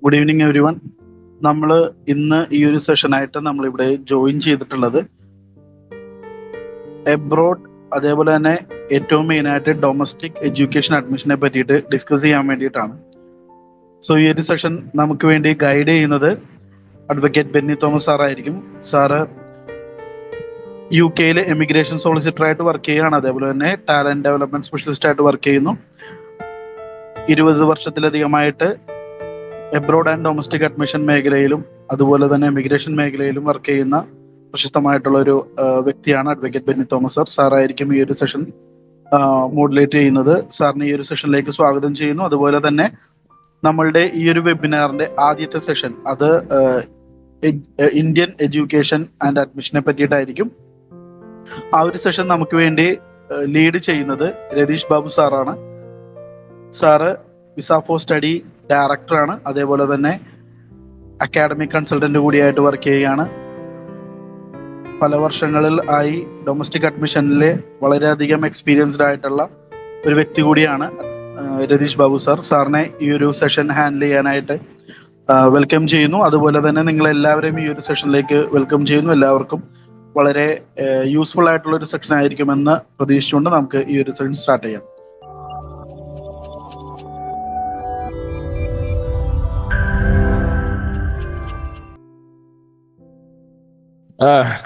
Good evening every one. നമ്മൾ ഇന്ന് ഈ ഒരു സെഷനായിട്ട് നമ്മളിവിടെ ജോയിൻ ചെയ്തിട്ടുള്ളത് എബ്രോഡ്, അതേപോലെ തന്നെ ഏറ്റവും മെയിനായിട്ട് ഡൊമസ്റ്റിക് എഡ്യൂക്കേഷൻ അഡ്മിഷനെ പറ്റിയിട്ട് ഡിസ്കസ് ചെയ്യാൻ വേണ്ടിയിട്ടാണ്. സോ ഈ ഒരു സെഷൻ നമുക്ക് വേണ്ടി ഗൈഡ് ചെയ്യുന്നത് അഡ്വക്കേറ്റ് ബെന്നി തോമസ് സാറായിരിക്കും. സാറ് UK എമിഗ്രേഷൻ സോളിസിറ്ററായിട്ട് വർക്ക് ചെയ്യുകയാണ്. അതേപോലെ തന്നെ ടാലന്റ് ഡെവലപ്മെന്റ് സ്പെഷ്യലിസ്റ്റ് ആയിട്ട് വർക്ക് ചെയ്യുന്നു. 20 വർഷത്തിലധികമായിട്ട് എബ്രോഡ് ആൻഡ് ഡൊമസ്റ്റിക് അഡ്മിഷൻ മേഖലയിലും അതുപോലെ തന്നെ എമിഗ്രേഷൻ മേഖലയിലും വർക്ക് ചെയ്യുന്ന പ്രശസ്തമായിട്ടുള്ള ഒരു വ്യക്തിയാണ് അഡ്വക്കേറ്റ് ബെന്നി തോമസ് സാർ. സാറായിരിക്കും ഈ ഒരു സെഷൻ മോഡുലേറ്റ് ചെയ്യുന്നത്. സാറിന് ഈ ഒരു സെഷനിലേക്ക് സ്വാഗതം ചെയ്യുന്നു. അതുപോലെ തന്നെ നമ്മളുടെ ഈ ഒരു വെബിനാറിന്റെ ആദ്യത്തെ സെഷൻ അത് ഇന്ത്യൻ എഡ്യൂക്കേഷൻ ആൻഡ് അഡ്മിഷനെ പറ്റിയിട്ടായിരിക്കും. ആ ഒരു സെഷൻ നമുക്ക് വേണ്ടി ലീഡ് ചെയ്യുന്നത് രതീഷ് ബാബു സാറാണ്. സാറ് വിസ ഫോർ സ്റ്റഡി ഡയറക്ടറാണ്. അതേപോലെ തന്നെ അക്കാഡമിക് കൺസൾട്ടന്റ് കൂടിയായിട്ട് വർക്ക് ചെയ്യുകയാണ്. പല വർഷങ്ങളിൽ ആയി ഡൊമസ്റ്റിക് അഡ്മിഷനിൽ വളരെയധികം എക്സ്പീരിയൻസ്ഡ് ആയിട്ടുള്ള ഒരു വ്യക്തി കൂടിയാണ് രതീഷ് ബാബു സാർ. സാറിനെ ഈ ഒരു സെഷൻ ഹാൻഡിൽ ചെയ്യാനായിട്ട് വെൽക്കം ചെയ്യുന്നു. അതുപോലെ തന്നെ നിങ്ങളെല്ലാവരെയും ഈ ഒരു സെഷനിലേക്ക് വെൽക്കം ചെയ്യുന്നു. എല്ലാവർക്കും വളരെ യൂസ്ഫുൾ ആയിട്ടുള്ള ഒരു സെഷൻ ആയിരിക്കുമെന്ന് പ്രതീക്ഷിച്ചുകൊണ്ട് നമുക്ക് ഈ ഒരു സെഷൻ സ്റ്റാർട്ട് ചെയ്യാം.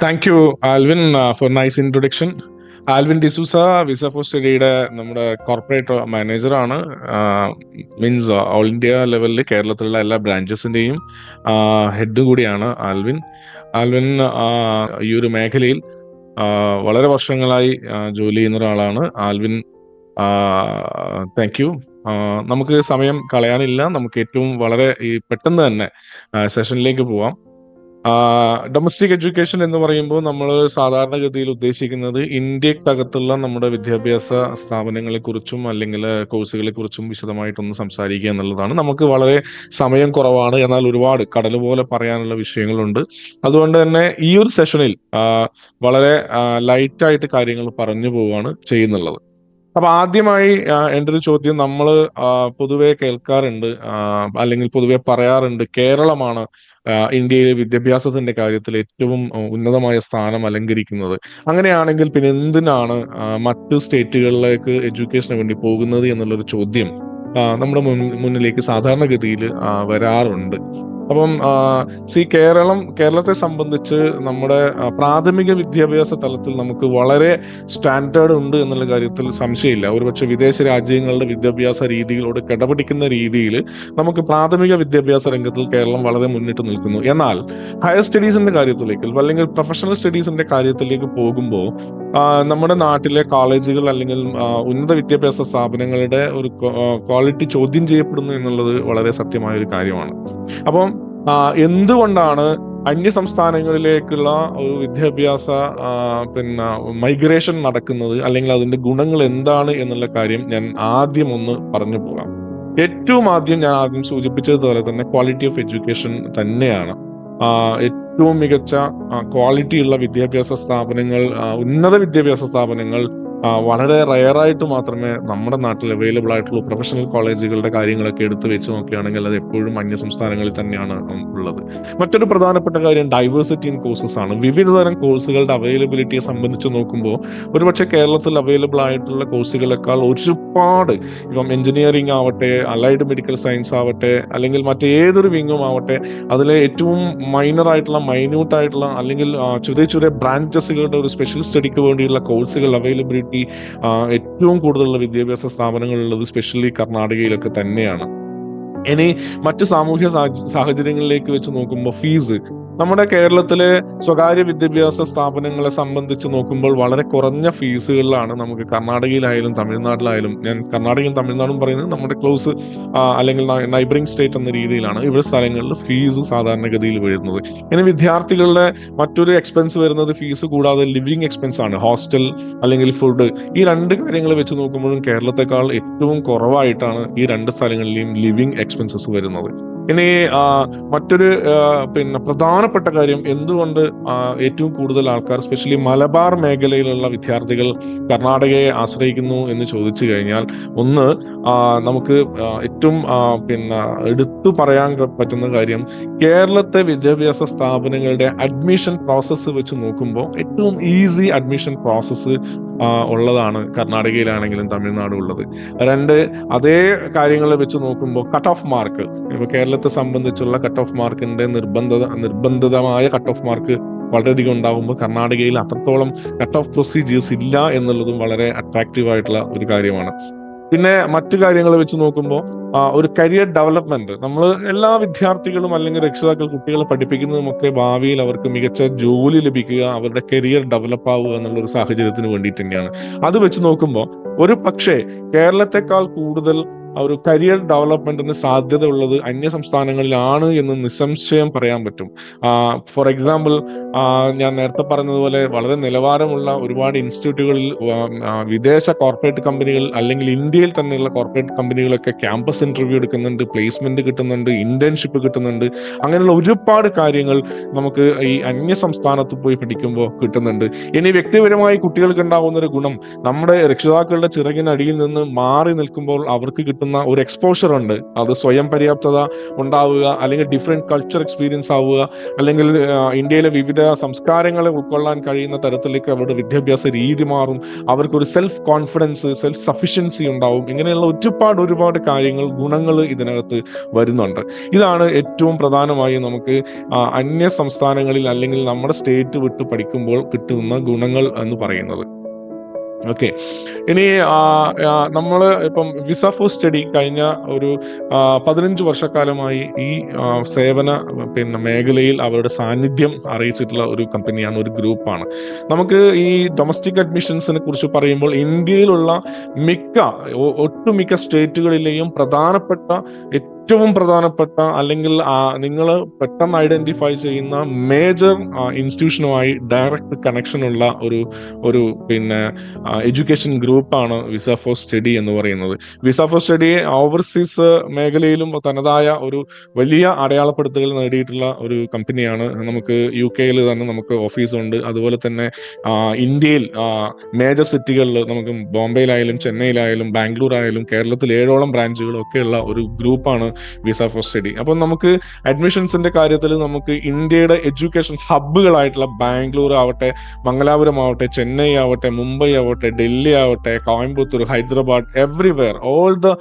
Thank you, Alvin, for nice introduction. Alvin D'Souza visa for സ്റ്റഡിയുടെ നമ്മുടെ കോർപ്പറേറ്റ് മാനേജറാണ്. മീൻസ് ഓൾ ഇന്ത്യ ലെവലിൽ കേരളത്തിലുള്ള എല്ലാ ബ്രാഞ്ചസിൻ്റെയും ഹെഡ് കൂടിയാണ് ആൽവിൻ. ഈ ഒരു മേഖലയിൽ വളരെ വർഷങ്ങളായി ജോലി ചെയ്യുന്ന ഒരാളാണ് ആൽവിൻ. Thank you. നമുക്ക് സമയം കളയാനില്ല. നമുക്ക് ഏറ്റവും വളരെ പെട്ടെന്ന് തന്നെ സെഷനിലേക്ക് പോവാം. ഡൊമസ്റ്റിക് എഡ്യൂക്കേഷൻ എന്ന് പറയുമ്പോൾ നമ്മൾ സാധാരണഗതിയിൽ ഉദ്ദേശിക്കുന്നത് ഇന്ത്യക്കകത്തുള്ള നമ്മുടെ വിദ്യാഭ്യാസ സ്ഥാപനങ്ങളെ കുറിച്ചും അല്ലെങ്കിൽ കോഴ്സുകളെ കുറിച്ചും വിശദമായിട്ടൊന്ന് സംസാരിക്കുക എന്നുള്ളതാണ്. നമുക്ക് വളരെ സമയം കുറവാണ്, എന്നാൽ ഒരുപാട് കടൽ പോലെ പറയാനുള്ള വിഷയങ്ങളുണ്ട്. അതുകൊണ്ട് തന്നെ ഈ ഒരു സെഷനിൽ വളരെ ലൈറ്റായിട്ട് കാര്യങ്ങൾ പറഞ്ഞു പോവുകയാണ് ചെയ്യുന്നുള്ളത്. അപ്പൊ ആദ്യമായി എൻ്റെ ഒരു ചോദ്യം, നമ്മൾ പൊതുവെ കേൾക്കാറുണ്ട് അല്ലെങ്കിൽ പൊതുവെ പറയാറുണ്ട്, കേരളമാണ് ഇന്ത്യയിലെ വിദ്യാഭ്യാസത്തിന്റെ കാര്യത്തിൽ ഏറ്റവും ഉന്നതമായ സ്ഥാനം അലങ്കരിക്കുന്നത്. അങ്ങനെയാണെങ്കിൽ പിന്നെ എന്തിനാണ് മറ്റു സ്റ്റേറ്റുകളിലേക്ക് എഡ്യൂക്കേഷന് വേണ്ടി പോകുന്നത് എന്നുള്ളൊരു ചോദ്യം നമ്മുടെ മുന്നിലേക്ക് സാധാരണഗതിയിൽ വരാറുണ്ട്. അപ്പം കേരളത്തെ സംബന്ധിച്ച് നമ്മുടെ പ്രാഥമിക വിദ്യാഭ്യാസ തലത്തിൽ നമുക്ക് വളരെ സ്റ്റാൻഡേർഡ് ഉണ്ട് എന്നുള്ള കാര്യത്തിൽ സംശയമില്ല. ഒരുപക്ഷെ വിദേശ രാജ്യങ്ങളുടെ വിദ്യാഭ്യാസ രീതികളോട് കിടപിടിക്കുന്ന രീതിയിൽ നമുക്ക് പ്രാഥമിക വിദ്യാഭ്യാസ രംഗത്തിൽ കേരളം വളരെ മുന്നിട്ട് നിൽക്കുന്നു. എന്നാൽ ഹയർ സ്റ്റഡീസിന്റെ കാര്യത്തിലേക്ക് അല്ലെങ്കിൽ പ്രൊഫഷണൽ സ്റ്റഡീസിന്റെ കാര്യത്തിലേക്ക് പോകുമ്പോൾ നമ്മുടെ നാട്ടിലെ കോളേജുകൾ അല്ലെങ്കിൽ ഉന്നത വിദ്യാഭ്യാസ സ്ഥാപനങ്ങളുടെ ഒരു ക്വാളിറ്റി ചോദ്യം ചെയ്യപ്പെടുന്നു എന്നുള്ളത് വളരെ സത്യമായ ഒരു കാര്യമാണ്. അപ്പം എന്തുകൊണ്ടാണ് അന്യ സംസ്ഥാനങ്ങളിലേക്കുള്ള ഒരു വിദ്യാഭ്യാസ മൈഗ്രേഷൻ നടക്കുന്നത്, അല്ലെങ്കിൽ അതിന്റെ ഗുണങ്ങൾ എന്താണ് എന്നുള്ള കാര്യം ഞാൻ ആദ്യം ഒന്ന് പറഞ്ഞു പോകാം. ഏറ്റവും ആദ്യം സൂചിപ്പിച്ചതുപോലെ തന്നെ ക്വാളിറ്റി ഓഫ് എഡ്യൂക്കേഷൻ തന്നെയാണ്. ഏറ്റവും മികച്ച ക്വാളിറ്റിയുള്ള വിദ്യാഭ്യാസ സ്ഥാപനങ്ങൾ, ഉന്നത വിദ്യാഭ്യാസ സ്ഥാപനങ്ങൾ വളരെ റയറായിട്ട് മാത്രമേ നമ്മുടെ നാട്ടിൽ അവൈലബിൾ ആയിട്ടുള്ള പ്രൊഫഷണൽ കോളേജുകളുടെ കാര്യങ്ങളൊക്കെ എടുത്തു വെച്ച് നോക്കുകയാണെങ്കിൽ അത് എപ്പോഴും അന്യ സംസ്ഥാനങ്ങളിൽ തന്നെയാണ് ഉള്ളത്. മറ്റൊരു പ്രധാനപ്പെട്ട കാര്യം ഡൈവേഴ്സിറ്റി ഇൻ കോഴ്സസ് ആണ്. വിവിധതരം കോഴ്സുകളുടെ അവൈലബിലിറ്റിയെ സംബന്ധിച്ച് നോക്കുമ്പോൾ ഒരുപക്ഷെ കേരളത്തിൽ അവൈലബിൾ ആയിട്ടുള്ള കോഴ്സുകളെക്കാൾ ഒരുപാട്, ഇപ്പം എഞ്ചിനീയറിംഗ് ആവട്ടെ, അലൈഡ് മെഡിക്കൽ സയൻസ് ആവട്ടെ, അല്ലെങ്കിൽ മറ്റേതൊരു വിങ്ങും ആവട്ടെ, അതിലെ ഏറ്റവും മൈന്യൂട്ട് ആയിട്ടുള്ള അല്ലെങ്കിൽ ചെറിയ ബ്രാഞ്ചസുകളുടെ ഒരു സ്പെഷ്യൽ സ്റ്റഡിക്ക് വേണ്ടിയുള്ള കോഴ്സുകൾ അവൈലബിലിറ്റി ഏറ്റവും കൂടുതലുള്ള വിദ്യാഭ്യാസ സ്ഥാപനങ്ങളുള്ളത് സ്പെഷ്യലി കർണാടകയിലൊക്കെ തന്നെയാണ്. ഇനി മറ്റു സാമൂഹ്യ സാഹചര്യങ്ങളിലേക്ക് വെച്ച് നോക്കുമ്പോൾ ഫീസ് നമ്മുടെ കേരളത്തിലെ സ്വകാര്യ വിദ്യാഭ്യാസ സ്ഥാപനങ്ങളെ സംബന്ധിച്ച് നോക്കുമ്പോൾ വളരെ കുറഞ്ഞ ഫീസുകളിലാണ് നമുക്ക് കർണാടകയിലായാലും തമിഴ്നാട്ടിലായാലും, ഞാൻ കർണാടകയും തമിഴ്നാടും പറയുന്നത് നമ്മുടെ ക്ലോസ് അല്ലെങ്കിൽ നൈബറിംഗ് സ്റ്റേറ്റ് എന്ന രീതിയിലാണ് ഇവിടെ സ്ഥലങ്ങളിൽ ഫീസ് സാധാരണഗതിയിൽ വരുന്നത്. ഇനി വിദ്യാർത്ഥികളുടെ മറ്റൊരു എക്സ്പെൻസ് വരുന്നത് ഫീസ് കൂടാതെ ലിവിങ് എക്സ്പെൻസ് ആണ്. ഹോസ്റ്റൽ അല്ലെങ്കിൽ ഫുഡ്, ഈ രണ്ട് കാര്യങ്ങൾ വെച്ച് നോക്കുമ്പോഴും കേരളത്തെക്കാൾ ഏറ്റവും കുറവായിട്ടാണ് ഈ രണ്ട് സ്ഥലങ്ങളിലെയും ലിവിങ് എക്സ്പെൻസസ് വരുന്നത്. ഇനി ആ, മറ്റൊരു പിന്നെ പ്രധാനപ്പെട്ട കാര്യം, എന്തുകൊണ്ട് ഏറ്റവും കൂടുതൽ ആൾക്കാർ സ്പെഷ്യലി മലബാർ മേഖലയിലുള്ള വിദ്യാർത്ഥികൾ കർണാടകയെ ആശ്രയിക്കുന്നു എന്ന് ചോദിച്ചു കഴിഞ്ഞാൽ, ഒന്ന് ആ, നമുക്ക് ഏറ്റവും പിന്നെ എടുത്തു പറയാൻ പറ്റുന്ന കാര്യം, കേരളത്തെ വിദ്യാഭ്യാസ സ്ഥാപനങ്ങളുടെ അഡ്മിഷൻ പ്രോസസ്സ് വെച്ച് നോക്കുമ്പോൾ ഏറ്റവും ഈസി അഡ്മിഷൻ പ്രോസസ്സ് ഉള്ളതാണ് കർണാടകയിലാണെങ്കിലും തമിഴ്നാടും ഉള്ളത്. രണ്ട്, അതേ കാര്യങ്ങൾ വെച്ച് നോക്കുമ്പോൾ കട്ട് ഓഫ് മാർക്ക്, ഇപ്പൊ കേരളത്തെ സംബന്ധിച്ചുള്ള കട്ട് ഓഫ് മാർക്കിന്റെ നിർബന്ധിതമായ കട്ട് ഓഫ് മാർക്ക് വളരെയധികം ഉണ്ടാകുമ്പോൾ കർണാടകയിൽ അത്രത്തോളം കട്ട് ഓഫ് പ്രൊസീജിയേഴ്സ് ഇല്ല എന്നുള്ളതും വളരെ അട്രാക്റ്റീവ് ആയിട്ടുള്ള ഒരു കാര്യമാണ്. പിന്നെ മറ്റു കാര്യങ്ങൾ വെച്ച് നോക്കുമ്പോൾ ഒരു കരിയർ ഡെവലപ്മെന്റ്, നമ്മൾ എല്ലാ വിദ്യാർത്ഥികളും അല്ലെങ്കിൽ രക്ഷിതാക്കൾ കുട്ടികളെ പഠിപ്പിക്കുന്നതുമൊക്കെ ഭാവിയിൽ അവർക്ക് മികച്ച ജോലി ലഭിക്കുക, അവരുടെ കരിയർ ഡെവലപ്പ് ആവുക എന്നുള്ള ഒരു സാഹചര്യത്തിന് വേണ്ടിയിട്ട് തന്നെയാണ്. അത് വെച്ച് നോക്കുമ്പോൾ ഒരു പക്ഷേ കേരളത്തെക്കാൾ കൂടുതൽ ഒരു കരിയർ ഡെവലപ്മെന്റിന് സാധ്യത ഉള്ളത് അന്യ സംസ്ഥാനങ്ങളിലാണ് എന്ന് നിസ്സംശയം പറയാൻ പറ്റും. ഫോർ എക്സാമ്പിൾ, ഞാൻ നേരത്തെ പറഞ്ഞതുപോലെ വളരെ നിലവാരമുള്ള ഒരുപാട് ഇൻസ്റ്റിറ്റ്യൂട്ടുകളിൽ വിദേശ കോർപ്പറേറ്റ് കമ്പനികൾ അല്ലെങ്കിൽ ഇന്ത്യയിൽ തന്നെയുള്ള കോർപ്പറേറ്റ് കമ്പനികളൊക്കെ ക്യാമ്പസ് ഇന്റർവ്യൂ എടുക്കുന്നുണ്ട്, പ്ലേസ്മെന്റ് കിട്ടുന്നുണ്ട്, ഇന്റേൺഷിപ്പ് കിട്ടുന്നുണ്ട്. അങ്ങനെയുള്ള ഒരുപാട് കാര്യങ്ങൾ നമുക്ക് ഈ അന്യ സംസ്ഥാനത്ത് പോയി പഠിക്കുമ്പോൾ കിട്ടുന്നുണ്ട്. ഇനി വ്യക്തിപരമായി കുട്ടികൾക്ക് ഉണ്ടാകുന്ന ഒരു ഗുണം, നമ്മുടെ രക്ഷിതാക്കളുടെ ചിറകിനടിയിൽ നിന്ന് മാറി നിൽക്കുമ്പോൾ അവർക്ക് കിട്ടുന്ന ഒരു എക്സ്പോഷർ ഉണ്ട്. അത് സ്വയം പര്യാപ്തത ഉണ്ടാവുക, അല്ലെങ്കിൽ ഡിഫറെന്റ് കൾച്ചർ എക്സ്പീരിയൻസ് ആവുക, അല്ലെങ്കിൽ ഇന്ത്യയിലെ വിവിധ സംസ്കാരങ്ങളെ ഉൾക്കൊള്ളാൻ കഴിയുന്ന തരത്തിലേക്ക് അവരുടെ വിദ്യാഭ്യാസ രീതി മാറും. അവർക്കൊരു സെൽഫ് കോൺഫിഡൻസ്, സെൽഫ് സഫിഷ്യൻസി ഉണ്ടാവും. ഇങ്ങനെയുള്ള ഒരുപാട് കാര്യങ്ങൾ, ഗുണങ്ങൾ ഇതിനകത്ത് വരുന്നുണ്ട്. ഇതാണ് ഏറ്റവും പ്രധാനമായും നമുക്ക് അന്യ സംസ്ഥാനങ്ങളിൽ അല്ലെങ്കിൽ നമ്മുടെ സ്റ്റേറ്റ് വിട്ട് പഠിക്കുമ്പോൾ കിട്ടുന്ന ഗുണങ്ങൾ എന്ന് പറയുന്നത്. ഓക്കെ, ഇനി നമ്മൾ ഇപ്പം വിസ ഫോർ സ്റ്റഡി കഴിഞ്ഞ ഒരു 15 വർഷക്കാലമായി ഈ സേവന മേഖലയിൽ അവരുടെ സാന്നിധ്യം അറിയിച്ചിട്ടുള്ള ഒരു കമ്പനിയാണ്, ഒരു ഗ്രൂപ്പാണ്. നമുക്ക് ഈ ഡൊമസ്റ്റിക് അഡ്മിഷൻസിനെ കുറിച്ച് പറയുമ്പോൾ ഇന്ത്യയിലുള്ള ഒട്ടുമിക്ക സ്റ്റേറ്റുകളിലെയും ഏറ്റവും പ്രധാനപ്പെട്ട അല്ലെങ്കിൽ നിങ്ങൾ പെട്ടെന്ന് ഐഡന്റിഫൈ ചെയ്യുന്ന മേജർ ഇൻസ്റ്റിറ്റ്യൂഷനുമായി ഡയറക്റ്റ് കണക്ഷൻ ഉള്ള ഒരു എഡ്യൂക്കേഷൻ ഗ്രൂപ്പാണ് വിസ ഫോർ സ്റ്റഡി എന്ന് പറയുന്നത്. വിസ ഫോർ സ്റ്റഡി ഓവർസീസ് മേഖലയിലും തനതായ ഒരു വലിയ അടയാളപ്പെടുത്തലുകൾ നേടിയിട്ടുള്ള ഒരു കമ്പനിയാണ്. നമുക്ക് UK തന്നെ നമുക്ക് ഓഫീസുണ്ട്. അതുപോലെ തന്നെ ഇന്ത്യയിൽ മേജർ സിറ്റികളിൽ നമുക്ക് ബോംബെയിലായാലും ചെന്നൈയിലായാലും ബാംഗ്ലൂർ ആയാലും കേരളത്തിൽ 7ഓളം ബ്രാഞ്ചുകളും ഒക്കെയുള്ള ഒരു ഗ്രൂപ്പാണ് വിസ ഫോർ സ്റ്റഡി. അപ്പം നമുക്ക് അഡ്മിഷൻസിന്റെ കാര്യത്തിൽ നമുക്ക് ഇന്ത്യയുടെ എഡ്യൂക്കേഷൻ ഹബ്ബുകളായിട്ടുള്ള ബാംഗ്ലൂർ ആവട്ടെ, മംഗലാപുരം ആവട്ടെ, ചെന്നൈ ആവട്ടെ, മുംബൈ ആവട്ടെ, ഡൽഹി ആവട്ടെ, Coimbatore, Hyderabad, everywhere, all the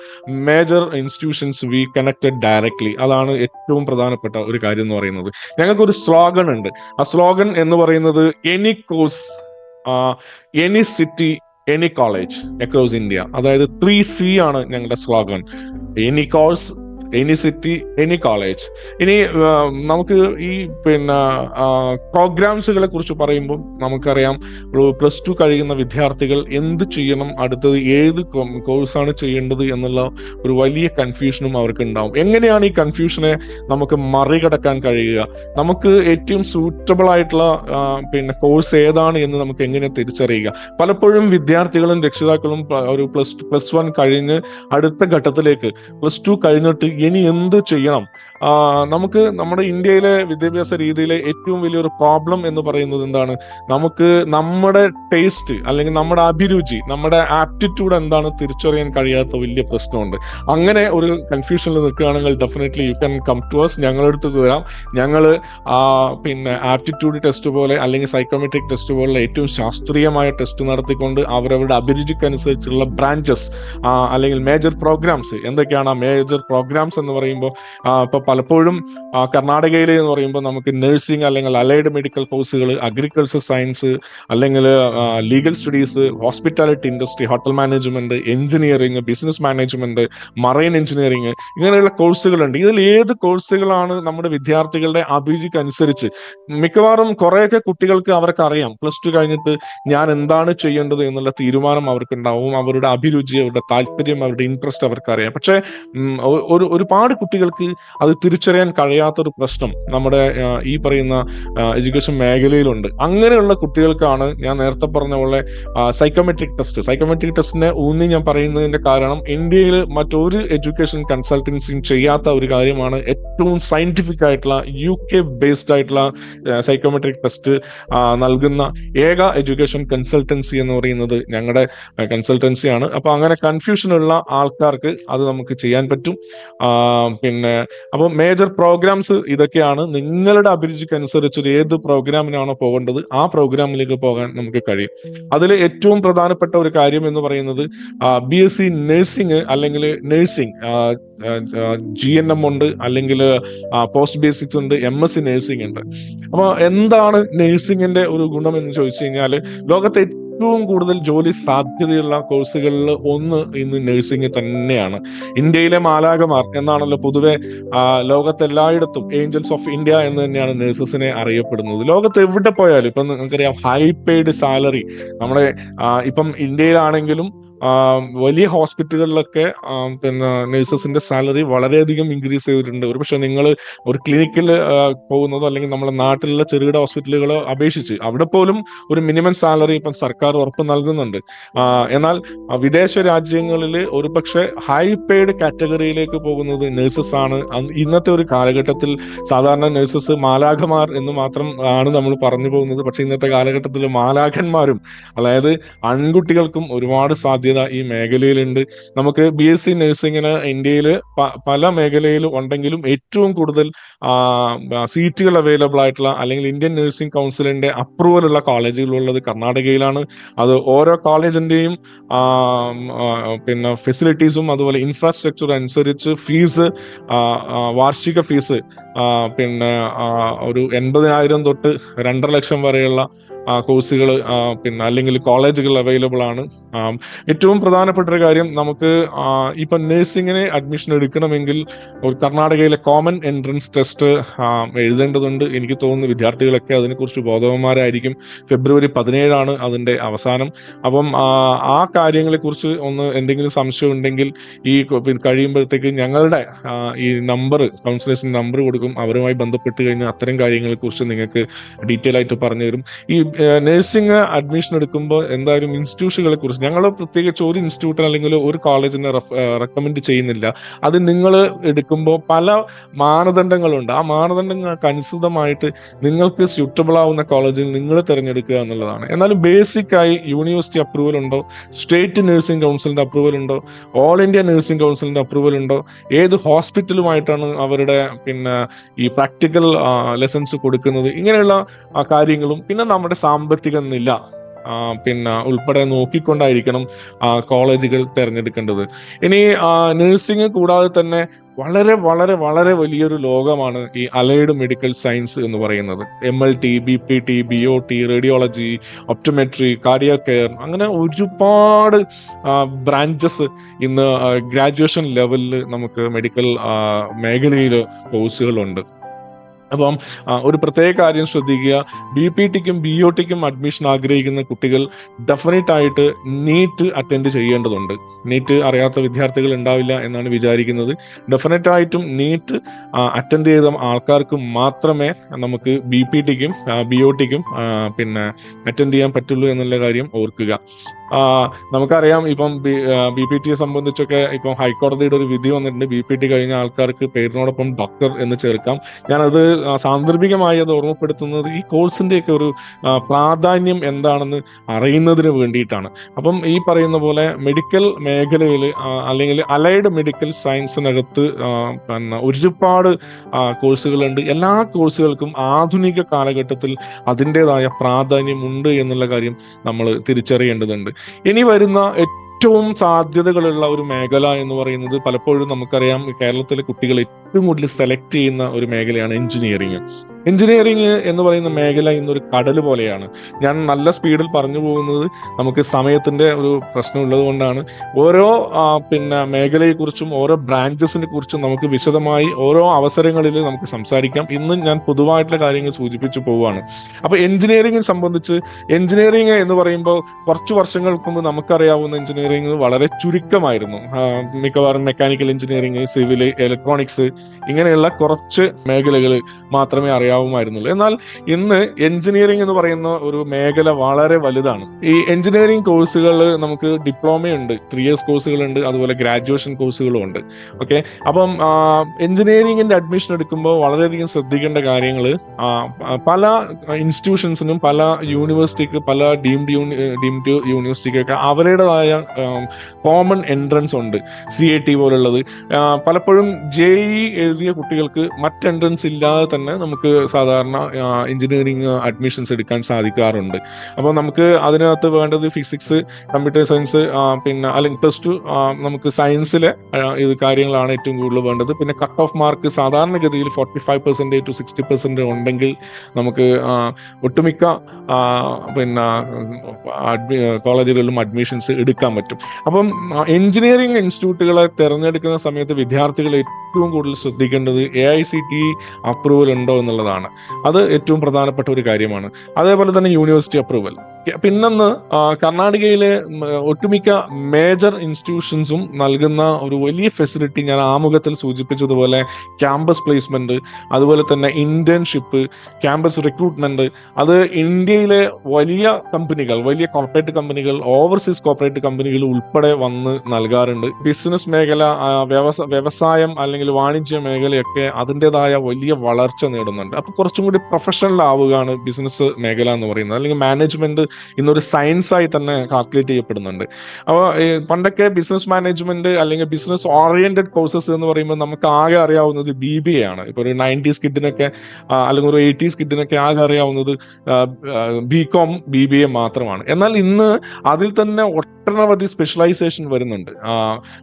major institutions we connected directly. അതാണ് ഏറ്റവും പ്രധാനപ്പെട്ട ഒരു കാര്യം എന്ന് പറയുന്നത്. ഞങ്ങൾക്കൊരു സ്ലോഗൻ ഉണ്ട്. ആ സ്ലോഗൻ എന്ന് പറയുന്നത് any course, any city, any college across India. അതായത് 3C ആണ് ഞങ്ങളുടെ slogan. Any course, any city, any college. ഇനി നമുക്ക് ഈ പ്രോഗ്രാംസുകളെ കുറിച്ച് പറയുമ്പോൾ നമുക്കറിയാം, +2 കഴിയുന്ന വിദ്യാർത്ഥികൾ എന്ത് ചെയ്യണം, അടുത്തത് ഏത് കോഴ്സാണ് ചെയ്യേണ്ടത് എന്നുള്ള ഒരു വലിയ കൺഫ്യൂഷനും അവർക്ക് ഉണ്ടാവും. എങ്ങനെയാണ് ഈ കൺഫ്യൂഷനെ നമുക്ക് മറികടക്കാൻ കഴിയുക? നമുക്ക് ഏറ്റവും സൂറ്റബിൾ ആയിട്ടുള്ള കോഴ്സ് ഏതാണ് എന്ന് നമുക്ക് എങ്ങനെ തിരിച്ചറിയുക? പലപ്പോഴും വിദ്യാർത്ഥികളും രക്ഷിതാക്കളും ഒരു +1 കഴിഞ്ഞ് അടുത്ത ഘട്ടത്തിലേക്ക് +2 കഴിഞ്ഞിട്ട് ഇനി എന്ത് ചെയ്യണം? നമുക്ക് നമ്മുടെ ഇന്ത്യയിലെ വിദ്യാഭ്യാസ രീതിയിലെ ഏറ്റവും വലിയൊരു പ്രോബ്ലം എന്ന് പറയുന്നത് എന്താണ്? നമുക്ക് നമ്മുടെ ടേസ്റ്റ് അല്ലെങ്കിൽ നമ്മുടെ അഭിരുചി, നമ്മുടെ ആപ്റ്റിറ്റ്യൂഡ് എന്താണ് തിരിച്ചറിയാൻ കഴിയാത്ത വലിയ പ്രശ്നമുണ്ട്. അങ്ങനെ ഒരു കൺഫ്യൂഷനിൽ നിൽക്കുകയാണെങ്കിൽ definitely you can come to us. ഞങ്ങളുടെ അടുത്ത് വരാം. ഞങ്ങൾ ആപ്റ്റിറ്റ്യൂഡ് ടെസ്റ്റ് പോലെ അല്ലെങ്കിൽ സൈക്കോമെട്രിക് ടെസ്റ്റ് പോലുള്ള ഏറ്റവും ശാസ്ത്രീയമായ ടെസ്റ്റ് നടത്തിക്കൊണ്ട് അവരവരുടെ അഭിരുചിക്കനുസരിച്ചുള്ള ബ്രാഞ്ചസ് അല്ലെങ്കിൽ മേജർ പ്രോഗ്രാംസ്, എന്തൊക്കെയാണ് ആ മേജർ പ്രോഗ്രാംസ് എന്ന് പറയുമ്പോൾ, ഇപ്പൊ പലപ്പോഴും കർണാടകയിൽ എന്ന് പറയുമ്പോൾ നമുക്ക് നഴ്സിംഗ് അല്ലെങ്കിൽ അലൈഡ് മെഡിക്കൽ കോഴ്സുകൾ, അഗ്രികൾച്ചർ സയൻസ്, അല്ലെങ്കിൽ legal studies, hospitality industry, hotel management, engineering, business management, marine engineering, ഇങ്ങനെയുള്ള കോഴ്സുകളുണ്ട്. ഇതിൽ ഏത് കോഴ്സുകളാണ് നമ്മുടെ വിദ്യാർത്ഥികളുടെ അഭിരുചിക്കനുസരിച്ച്? മിക്കവാറും കുറേയൊക്കെ കുട്ടികൾക്ക് അവർക്ക് അറിയാം, +2 കഴിഞ്ഞിട്ട് ഞാൻ എന്താണ് ചെയ്യേണ്ടത് എന്നുള്ള തീരുമാനം അവർക്കുണ്ടാവും. അവരുടെ അഭിരുചി, അവരുടെ താല്പര്യം, അവരുടെ ഇൻട്രസ്റ്റ് അവർക്ക് അറിയാം. പക്ഷെ ഒരുപാട് കുട്ടികൾക്ക് അത് തിരിച്ചറിയാൻ കഴിയാത്തൊരു പ്രശ്നം നമ്മുടെ ഈ പറയുന്ന എഡ്യൂക്കേഷൻ മേഖലയിലുണ്ട്. അങ്ങനെയുള്ള കുട്ടികൾക്കാണ് ഞാൻ നേരത്തെ പറഞ്ഞ പോലെ സൈക്കോമെട്രിക് ടെസ്റ്റിനെ ഊന്നി ഞാൻ പറയുന്നതിന്റെ കാരണം ഇന്ത്യയിൽ മറ്റൊരു എഡ്യൂക്കേഷൻ കൺസൾട്ടൻസിയും ചെയ്യാത്ത ഒരു കാര്യമാണ് ഏറ്റവും സയന്റിഫിക് ആയിട്ടുള്ള UK ബേസ്ഡ് ആയിട്ടുള്ള സൈക്കോമെട്രിക് ടെസ്റ്റ് നൽകുന്ന ഏക എഡ്യൂക്കേഷൻ കൺസൾട്ടൻസി എന്ന് പറയുന്നത് ഞങ്ങളുടെ കൺസൾട്ടൻസിയാണ്. അപ്പൊ അങ്ങനെ കൺഫ്യൂഷൻ ഉള്ള ആൾക്കാർക്ക് അത് നമുക്ക് ചെയ്യാൻ പറ്റും. പിന്നെ അപ്പോൾ മേജർ പ്രോഗ്രാംസ് ഇതൊക്കെയാണ്. നിങ്ങളുടെ അഭിരുചിക്ക് അനുസരിച്ച് ഏത് പ്രോഗ്രാമിനാണോ പോകേണ്ടത് ആ പ്രോഗ്രാമിലേക്ക് പോകാൻ നമുക്ക് കഴിയും. അതിൽ ഏറ്റവും പ്രധാനപ്പെട്ട ഒരു കാര്യം എന്ന് പറയുന്നത് BSc നഴ്സിംഗ് അല്ലെങ്കിൽ നഴ്സിംഗ് GNM ഉണ്ട്, അല്ലെങ്കിൽ പോസ്റ്റ് ബേസിക്സ് ഉണ്ട്, MSc നഴ്സിംഗ് ഉണ്ട്. അപ്പോൾ എന്താണ് നഴ്സിംഗിന്റെ ഒരു ഗുണം എന്ന് ചോദിച്ചു കഴിഞ്ഞാൽ ലോകത്തെ ഏറ്റവും കൂടുതൽ ജോലി സാധ്യതയുള്ള കോഴ്സുകളിൽ ഒന്ന് ഇന്ന് നഴ്സിംഗ് തന്നെയാണ്. ഇന്ത്യയിലെ മാലാഖമാർ എന്നാണല്ലോ പൊതുവെ ലോകത്തെല്ലായിടത്തും ഏഞ്ചൽസ് ഓഫ് ഇന്ത്യ എന്ന് തന്നെയാണ് നഴ്സസിനെ അറിയപ്പെടുന്നത്. ലോകത്ത് എവിടെ പോയാലും ഇപ്പം നമുക്കറിയാം ഹൈ പെയ്ഡ് സാലറി നമ്മുടെ ഇപ്പം ഇന്ത്യയിലാണെങ്കിലും വലിയ ഹോസ്പിറ്റലുകളിലൊക്കെ പിന്നെ നഴ്സസിന്റെ സാലറി വളരെയധികം ഇൻക്രീസ് ചെയ്തിട്ടുണ്ട്. ഒരുപക്ഷെ നിങ്ങൾ ഒരു ക്ലിനിക്കിൽ പോകുന്നതോ അല്ലെങ്കിൽ നമ്മുടെ നാട്ടിലുള്ള ചെറുകിട ഹോസ്പിറ്റലുകളോ അപേക്ഷിച്ച് അവിടെ പോലും ഒരു മിനിമം സാലറി ഇപ്പം സർക്കാർ ഉറപ്പ് നൽകുന്നുണ്ട്. എന്നാൽ വിദേശ രാജ്യങ്ങളിൽ ഒരുപക്ഷെ ഹൈ പെയ്ഡ് കാറ്റഗറിയിലേക്ക് പോകുന്നത് നഴ്സസ് ആണ്. ഇന്നത്തെ ഒരു കാലഘട്ടത്തിൽ സാധാരണ നഴ്സസ് മാലാഖമാർ എന്ന് മാത്രം ആണ് നമ്മൾ പറഞ്ഞു പോകുന്നത്. പക്ഷെ ഇന്നത്തെ കാലഘട്ടത്തിൽ മാലാഖന്മാരും അതായത് ആൺകുട്ടികൾക്കും ഒരുപാട് സാധ്യത ഈ മേഖലയിലുണ്ട്. നമുക്ക് BSc നഴ്സിംഗിന് ഇന്ത്യയിൽ പല മേഖലയിലും ഉണ്ടെങ്കിലും ഏറ്റവും കൂടുതൽ സീറ്റുകൾ അവൈലബിൾ ആയിട്ടുള്ള അല്ലെങ്കിൽ ഇന്ത്യൻ നഴ്സിംഗ് കൗൺസിലിന്റെ അപ്രൂവൽ ഉള്ള കോളേജുകളുള്ളത് കർണാടകയിലാണ്. അത് ഓരോ കോളേജിന്റെയും പിന്നെ ഫെസിലിറ്റീസും അതുപോലെ ഇൻഫ്രാസ്ട്രക്ചർ അനുസരിച്ച് ഫീസ്, വാർഷിക ഫീസ് പിന്നെ ഒരു 80,000 തൊട്ട് 2.5 ലക്ഷം വരെയുള്ള കോഴ്സുകൾ പിന്നെ അല്ലെങ്കിൽ കോളേജുകൾ അവൈലബിൾ ആണ്. ഏറ്റവും പ്രധാനപ്പെട്ട ഒരു കാര്യം, നമുക്ക് ഇപ്പൊ നഴ്സിംഗിന് അഡ്മിഷൻ എടുക്കണമെങ്കിൽ ഒരു കർണാടകയിലെ കോമൺ എൻട്രൻസ് ടെസ്റ്റ് എഴുതേണ്ടതുണ്ട്. എനിക്ക് തോന്നുന്നു വിദ്യാർത്ഥികളൊക്കെ അതിനെക്കുറിച്ച് ബോധവാന്മാരായിരിക്കും. ഫെബ്രുവരി 17 അതിന്റെ അവസാനം. അപ്പം ആ കാര്യങ്ങളെ കുറിച്ച് ഒന്ന് എന്തെങ്കിലും സംശയം ഉണ്ടെങ്കിൽ ഈ കഴിയുമ്പോഴത്തേക്ക് ഞങ്ങളുടെ ഈ നമ്പർ, കൗൺസിലേഴ്സിന്റെ നമ്പർ കൊടുക്കും. അവരുമായി ബന്ധപ്പെട്ട് കഴിഞ്ഞാൽ അത്തരം കാര്യങ്ങളെ കുറിച്ച് നിങ്ങൾക്ക് ഡീറ്റെയിൽ ആയിട്ട് പറഞ്ഞു തരും. ഈ നഴ്സിംഗ് അഡ്മിഷൻ എടുക്കുമ്പോൾ എന്തായാലും ഇൻസ്റ്റിറ്റ്യൂഷനുകളെ കുറിച്ച് ഞങ്ങൾ പ്രത്യേകിച്ച് ഒരു ഇൻസ്റ്റിറ്റ്യൂട്ടിന് അല്ലെങ്കിൽ ഒരു കോളേജിനെ റെക്കമെൻഡ് ചെയ്യുന്നില്ല. അത് നിങ്ങൾ എടുക്കുമ്പോൾ പല മാനദണ്ഡങ്ങളുണ്ട്. ആ മാനദണ്ഡങ്ങൾക്ക് അനുസൃതമായിട്ട് നിങ്ങൾക്ക് സ്യൂട്ടബിൾ ആവുന്ന കോളേജിൽ നിങ്ങൾ തിരഞ്ഞെടുക്കുക എന്നുള്ളതാണ്. എന്നാലും ബേസിക് ആയി യൂണിവേഴ്സിറ്റി അപ്രൂവൽ ഉണ്ടോ, സ്റ്റേറ്റ് നഴ്സിംഗ് കൗൺസിലിന്റെ അപ്രൂവൽ ഉണ്ടോ, ഓൾ ഇന്ത്യ നഴ്സിംഗ് കൗൺസിലിന്റെ അപ്രൂവൽ ഉണ്ടോ, ഏത് ഹോസ്പിറ്റലുമായിട്ടാണ് അവരുടെ പിന്നെ ഈ പ്രാക്ടിക്കൽ ലെസൺസ് കൊടുക്കുന്നത്, ഇങ്ങനെയുള്ള കാര്യങ്ങളും പിന്നെ നമ്മുടെ സാമ്പത്തിക നില പിന്നെ ഉൾപ്പെടെ നോക്കിക്കൊണ്ടായിരിക്കണം കോളേജുകൾ തിരഞ്ഞെടുക്കേണ്ടത്. ഇനി നഴ്സിംഗ് കൂടാതെ തന്നെ വളരെ വളരെ വളരെ വലിയൊരു ലോകമാണ് ഈ അലൈഡ് മെഡിക്കൽ സയൻസ് എന്ന് പറയുന്നത്. MLT, BPT, BOT, radiology, optometry, cardiac care, അങ്ങനെ ഒരുപാട് ബ്രാഞ്ചസ് ഇന്ന് ഗ്രാജുവേഷൻ ലെവലിൽ നമുക്ക് മെഡിക്കൽ മേഖലയിൽ കോഴ്സുകളുണ്ട്. അപ്പം ഒരു പ്രത്യേക കാര്യം ശ്രദ്ധിക്കുക, BPTക്കും BOTക്കും അഡ്മിഷൻ ആഗ്രഹിക്കുന്ന കുട്ടികൾ ഡെഫിനറ്റ് ആയിട്ട് നീറ്റ് അറ്റൻഡ് ചെയ്യേണ്ടതുണ്ട്. നീറ്റ് അറിയാത്ത വിദ്യാർത്ഥികൾ ഉണ്ടാവില്ല എന്നാണ് വിചാരിക്കുന്നത്. ഡെഫിനറ്റ് ആയിട്ടും നീറ്റ് അറ്റൻഡ് ചെയ്ത ആൾക്കാർക്ക് മാത്രമേ നമുക്ക് BPTക്കും BOTക്കും പിന്നെ അറ്റൻഡ് ചെയ്യാൻ പറ്റുള്ളൂ എന്നുള്ള കാര്യം ഓർക്കുക. നമുക്കറിയാം ഇപ്പം BPTയെ സംബന്ധിച്ചൊക്കെ ഇപ്പം ഹൈക്കോടതിയുടെ ഒരു വിധി വന്നിട്ടുണ്ട്. BPT കഴിഞ്ഞ ആൾക്കാർക്ക് പേരിനോടൊപ്പം ഡോക്ടർ എന്ന് ചേർക്കാം. ഞാനത് സാന്ദർഭികമായി അത് ഓർമ്മപ്പെടുത്തുന്നത് ഈ കോഴ്സിന്റെയൊക്കെ ഒരു പ്രാധാന്യം എന്താണെന്ന് അറിയുന്നതിന് വേണ്ടിയിട്ടാണ്. അപ്പം ഈ പറയുന്ന പോലെ മെഡിക്കൽ മേഖലയിൽ അല്ലെങ്കിൽ അലൈഡ് മെഡിക്കൽ സയൻസിനകത്ത് പിന്നെ ഒരുപാട് കോഴ്സുകളുണ്ട്. എല്ലാ കോഴ്സുകൾക്കും ആധുനിക കാലഘട്ടത്തിൽ അതിൻ്റെതായ പ്രാധാന്യമുണ്ട് എന്നുള്ള കാര്യം നമ്മൾ തിരിച്ചറിയേണ്ടതുണ്ട്. ഇനി വരുന്ന ഏറ്റവും സാധ്യതകളുള്ള ഒരു മേഖല എന്ന് പറയുന്നത് പലപ്പോഴും നമുക്കറിയാം കേരളത്തിലെ കുട്ടികൾ ഏറ്റവും കൂടുതൽ സെലക്ട് ചെയ്യുന്ന ഒരു മേഖലയാണ് എഞ്ചിനീയറിംഗ്. എഞ്ചിനീയറിംഗ് എന്ന് പറയുന്ന മേഖല ഇന്നൊരു കടൽ പോലെയാണ്. ഞാൻ നല്ല സ്പീഡിൽ പറഞ്ഞു പോകുന്നത് നമുക്ക് സമയത്തിന്റെ ഒരു പ്രശ്നമുള്ളത് കൊണ്ടാണ്. ഓരോ പിന്നെ മേഖലയെക്കുറിച്ചും ഓരോ ബ്രാഞ്ചസിനെ കുറിച്ചും നമുക്ക് വിശദമായി ഓരോ അവസരങ്ങളിൽ നമുക്ക് സംസാരിക്കാം. ഇന്ന് ഞാൻ പൊതുവായിട്ടുള്ള കാര്യങ്ങൾ സൂചിപ്പിച്ചു പോവുകയാണ്. അപ്പൊ എഞ്ചിനീയറിംഗിനെ സംബന്ധിച്ച് എഞ്ചിനീയറിംഗ് എന്ന് പറയുമ്പോൾ കുറച്ച് വർഷങ്ങൾക്ക് മുമ്പ് നമുക്കറിയാവുന്ന എഞ്ചിനീയറിംഗ് വളരെ ചുരുക്കമായിരുന്നു. മിക്കവാറും മെക്കാനിക്കൽ എഞ്ചിനീയറിംഗ്, സിവിൽ, ഇലക്ട്രോണിക്സ് ഇങ്ങനെയുള്ള കുറച്ച് മേഖലകൾ മാത്രമേ അറിയാവുമായിരുന്നുള്ളൂ. എന്നാൽ ഇന്ന് എഞ്ചിനീയറിംഗ് എന്ന് പറയുന്ന ഒരു മേഖല വളരെ വലുതാണ്. ഈ എഞ്ചിനീയറിംഗ് കോഴ്സുകൾ നമുക്ക് ഡിപ്ലോമയുണ്ട്, 3 years കോഴ്സുകളുണ്ട്, അതുപോലെ ഗ്രാജുവേഷൻ കോഴ്സുകളും ഉണ്ട്. ഓക്കെ, അപ്പം എഞ്ചിനീയറിംഗിന്റെ അഡ്മിഷൻ എടുക്കുമ്പോൾ വളരെയധികം ശ്രദ്ധിക്കേണ്ട കാര്യങ്ങൾ, പല ഇൻസ്റ്റിറ്റ്യൂഷൻസിനും പല യൂണിവേഴ്സിറ്റിക്ക്, പല ഡീംഡ് യൂണിവേഴ്സിറ്റിക്കൊക്കെ അവരുടേതായ കോമൺ എൻട്രൻസ് ഉണ്ട്. CAT പോലുള്ളത്. പലപ്പോഴും JEE എഴുതിയ കുട്ടികൾക്ക് മറ്റ് എൻട്രൻസ് ഇല്ലാതെ തന്നെ നമുക്ക് സാധാരണ എഞ്ചിനീയറിംഗ് അഡ്മിഷൻസ് എടുക്കാൻ സാധിക്കാറുണ്ട്. അപ്പോൾ നമുക്ക് അതിനകത്ത് വേണ്ടത് ഫിസിക്സ്, കമ്പ്യൂട്ടർ സയൻസ്, പിന്നെ അല്ലെങ്കിൽ +2 നമുക്ക് സയൻസിലെ ഇത് കാര്യങ്ങളാണ് ഏറ്റവും കൂടുതൽ വേണ്ടത്. പിന്നെ കട്ട് ഓഫ് മാർക്ക് സാധാരണഗതിയിൽ 45% to 60% ഉണ്ടെങ്കിൽ നമുക്ക് ഒട്ടുമിക്ക പിന്നെ കോളേജുകളിലും അഡ്മിഷൻസ് എടുക്കാൻ പറ്റും. അപ്പം എഞ്ചിനീയറിംഗ് ഇൻസ്റ്റിറ്റ്യൂട്ടുകളെ തിരഞ്ഞെടുക്കുന്ന സമയത്ത് വിദ്യാർത്ഥികൾ ഏറ്റവും കൂടുതൽ ശ്രദ്ധിക്കേണ്ടത് AICTE അപ്രൂവൽ ഉണ്ടോ എന്നുള്ളതാണ്. അത് ഏറ്റവും പ്രധാനപ്പെട്ട ഒരു കാര്യമാണ്. അതേപോലെ തന്നെ യൂണിവേഴ്സിറ്റി അപ്രൂവൽ. പിന്നൊന്ന്, കർണാടകയിലെ ഒട്ടുമിക്ക മേജർ ഇൻസ്റ്റിറ്റ്യൂഷൻസും നൽകുന്ന ഒരു വലിയ ഫെസിലിറ്റി ഞാൻ ആമുഖത്തിൽ സൂചിപ്പിച്ചതുപോലെ ക്യാമ്പസ് പ്ലേസ്മെന്റ്, അതുപോലെ തന്നെ ഇന്റേൺഷിപ്പ്, ക്യാമ്പസ് റിക്രൂട്ട്മെന്റ്, അത് ഇന്ത്യയിലെ വലിയ കമ്പനികൾ, വലിയ കോർപ്പറേറ്റ് കമ്പനികൾ, ഓവർസീസ് കോർപ്പറേറ്റ് കമ്പനികൾ ഉൾപ്പെടെ വന്ന് നൽകാറുണ്ട്. ബിസിനസ് മേഖല, വ്യവസായം അല്ലെങ്കിൽ വാണിജ്യ മേഖലയൊക്കെ അതിൻ്റെതായ വലിയ വളർച്ച നേടുന്നുണ്ട്. അപ്പൊ കുറച്ചും കൂടി പ്രൊഫഷണൽ ആവുകയാണ് ബിസിനസ് മേഖല എന്ന് പറയുന്നത്. അല്ലെങ്കിൽ മാനേജ്മെന്റ് ഇന്നൊരു സയൻസായി തന്നെ കാൽക്കുലേറ്റ് ചെയ്യപ്പെടുന്നുണ്ട്. അപ്പോൾ പണ്ടൊക്കെ ബിസിനസ് മാനേജ്മെന്റ് അല്ലെങ്കിൽ ബിസിനസ് ഓറിയന്റഡ് കോഴ്സസ് എന്ന് പറയുമ്പോൾ നമുക്ക് ആകെ അറിയാവുന്നത് BBA ആണ്. ഇപ്പൊ ഒരു 90s കിഡിനൊക്കെ അല്ലെങ്കിൽ ഒരു 80s കിഡിനൊക്കെ ആകെ അറിയാവുന്നത് BCom BBA മാത്രമാണ്. എന്നാൽ ഇന്ന് അതിൽ തന്നെ ഒട്ടനവധി സ്പെഷ്യലൈസേഷൻ വരുന്നുണ്ട്.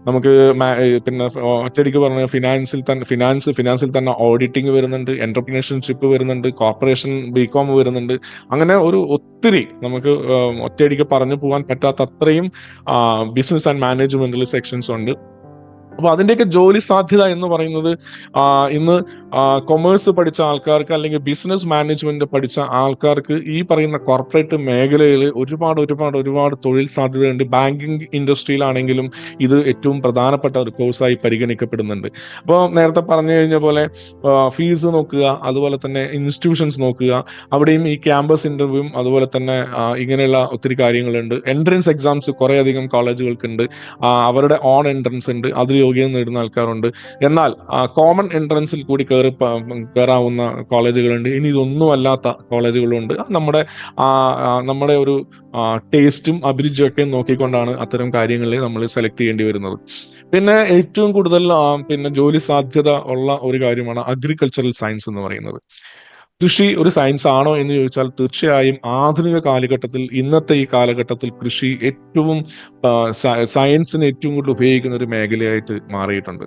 നമുക്ക് പിന്നെ ഒറ്റയടിക്ക് പറഞ്ഞ ഫിനാൻസിൽ തന്നെ ഓഡിറ്റിംഗ് വരുന്നുണ്ട്, എന്റർപ്രണർഷിപ്പ് വരുന്നുണ്ട്, കോർപ്പറേഷൻ BCom വരുന്നുണ്ട്. അങ്ങനെ ഒരു ഒത്തിരി നമുക്ക് ഒറ്റയടിക്ക് പറഞ്ഞു പോകാൻ പറ്റാത്ത അത്രയും ബിസിനസ് ആൻഡ് മാനേജ്മെന്റൽ സെക്ഷൻസ് ഉണ്ട്. അപ്പൊ അതിന്റെയൊക്കെ ജോലി സാധ്യത എന്ന് പറയുന്നത് ഇന്ന് കൊമേഴ്സ് പഠിച്ച ആൾക്കാർക്ക് അല്ലെങ്കിൽ ബിസിനസ് മാനേജ്മെന്റ് പഠിച്ച ആൾക്കാർക്ക് ഈ പറയുന്ന കോർപ്പറേറ്റ് മേഖലയിൽ ഒരുപാട് തൊഴിൽ സാധ്യതയുണ്ട്. ബാങ്കിങ് ഇൻഡസ്ട്രിയിലാണെങ്കിലും ഇത് ഏറ്റവും പ്രധാനപ്പെട്ട ഒരു കോഴ്സായി പരിഗണിക്കപ്പെടുന്നുണ്ട്. അപ്പോൾ നേരത്തെ പറഞ്ഞു കഴിഞ്ഞ പോലെ ഫീസ് നോക്കുക, അതുപോലെ തന്നെ ഇൻസ്റ്റിറ്റ്യൂഷൻസ് നോക്കുക, അവിടെയും ഈ ക്യാമ്പസ് ഇന്റർവ്യൂവും അതുപോലെ തന്നെ ഇങ്ങനെയുള്ള ഒത്തിരി കാര്യങ്ങളുണ്ട്. എൻട്രൻസ് എക്സാംസ് കുറേയധികം കോളേജുകൾക്കുണ്ട്. അവരുടെ ഓൺ എൻട്രൻസ് ഉണ്ട്, അതിൽ യോഗ്യത നേടുന്ന ആൾക്കാരുണ്ട്. എന്നാൽ കോമൺ എൻട്രൻസിൽ കൂടി കയറാവുന്ന കോളേജുകളുണ്ട്. ഇനി ഇതൊന്നും അല്ലാത്ത കോളേജുകളുണ്ട്. നമ്മുടെ ഒരു ടേസ്റ്റും അഭിരുചിയും ഒക്കെ നോക്കിക്കൊണ്ടാണ് അത്തരം കാര്യങ്ങളിൽ നമ്മൾ സെലക്ട് ചെയ്യേണ്ടി വരുന്നത്. പിന്നെ ഏറ്റവും കൂടുതൽ പിന്നെ ജോലി സാധ്യത ഉള്ള ഒരു കാര്യമാണ് അഗ്രികൾച്ചറൽ സയൻസ് എന്ന് പറയുന്നത്. കൃഷി ഒരു സയൻസ് ആണോ എന്ന് ചോദിച്ചാൽ തീർച്ചയായും ആധുനിക കാലഘട്ടത്തിൽ, ഇന്നത്തെ ഈ കാലഘട്ടത്തിൽ കൃഷി ഏറ്റവും സയൻസിന് ഏറ്റവും കൂടുതൽ ഉപയോഗിക്കുന്ന ഒരു മേഖലയായിട്ട് മാറിയിട്ടുണ്ട്.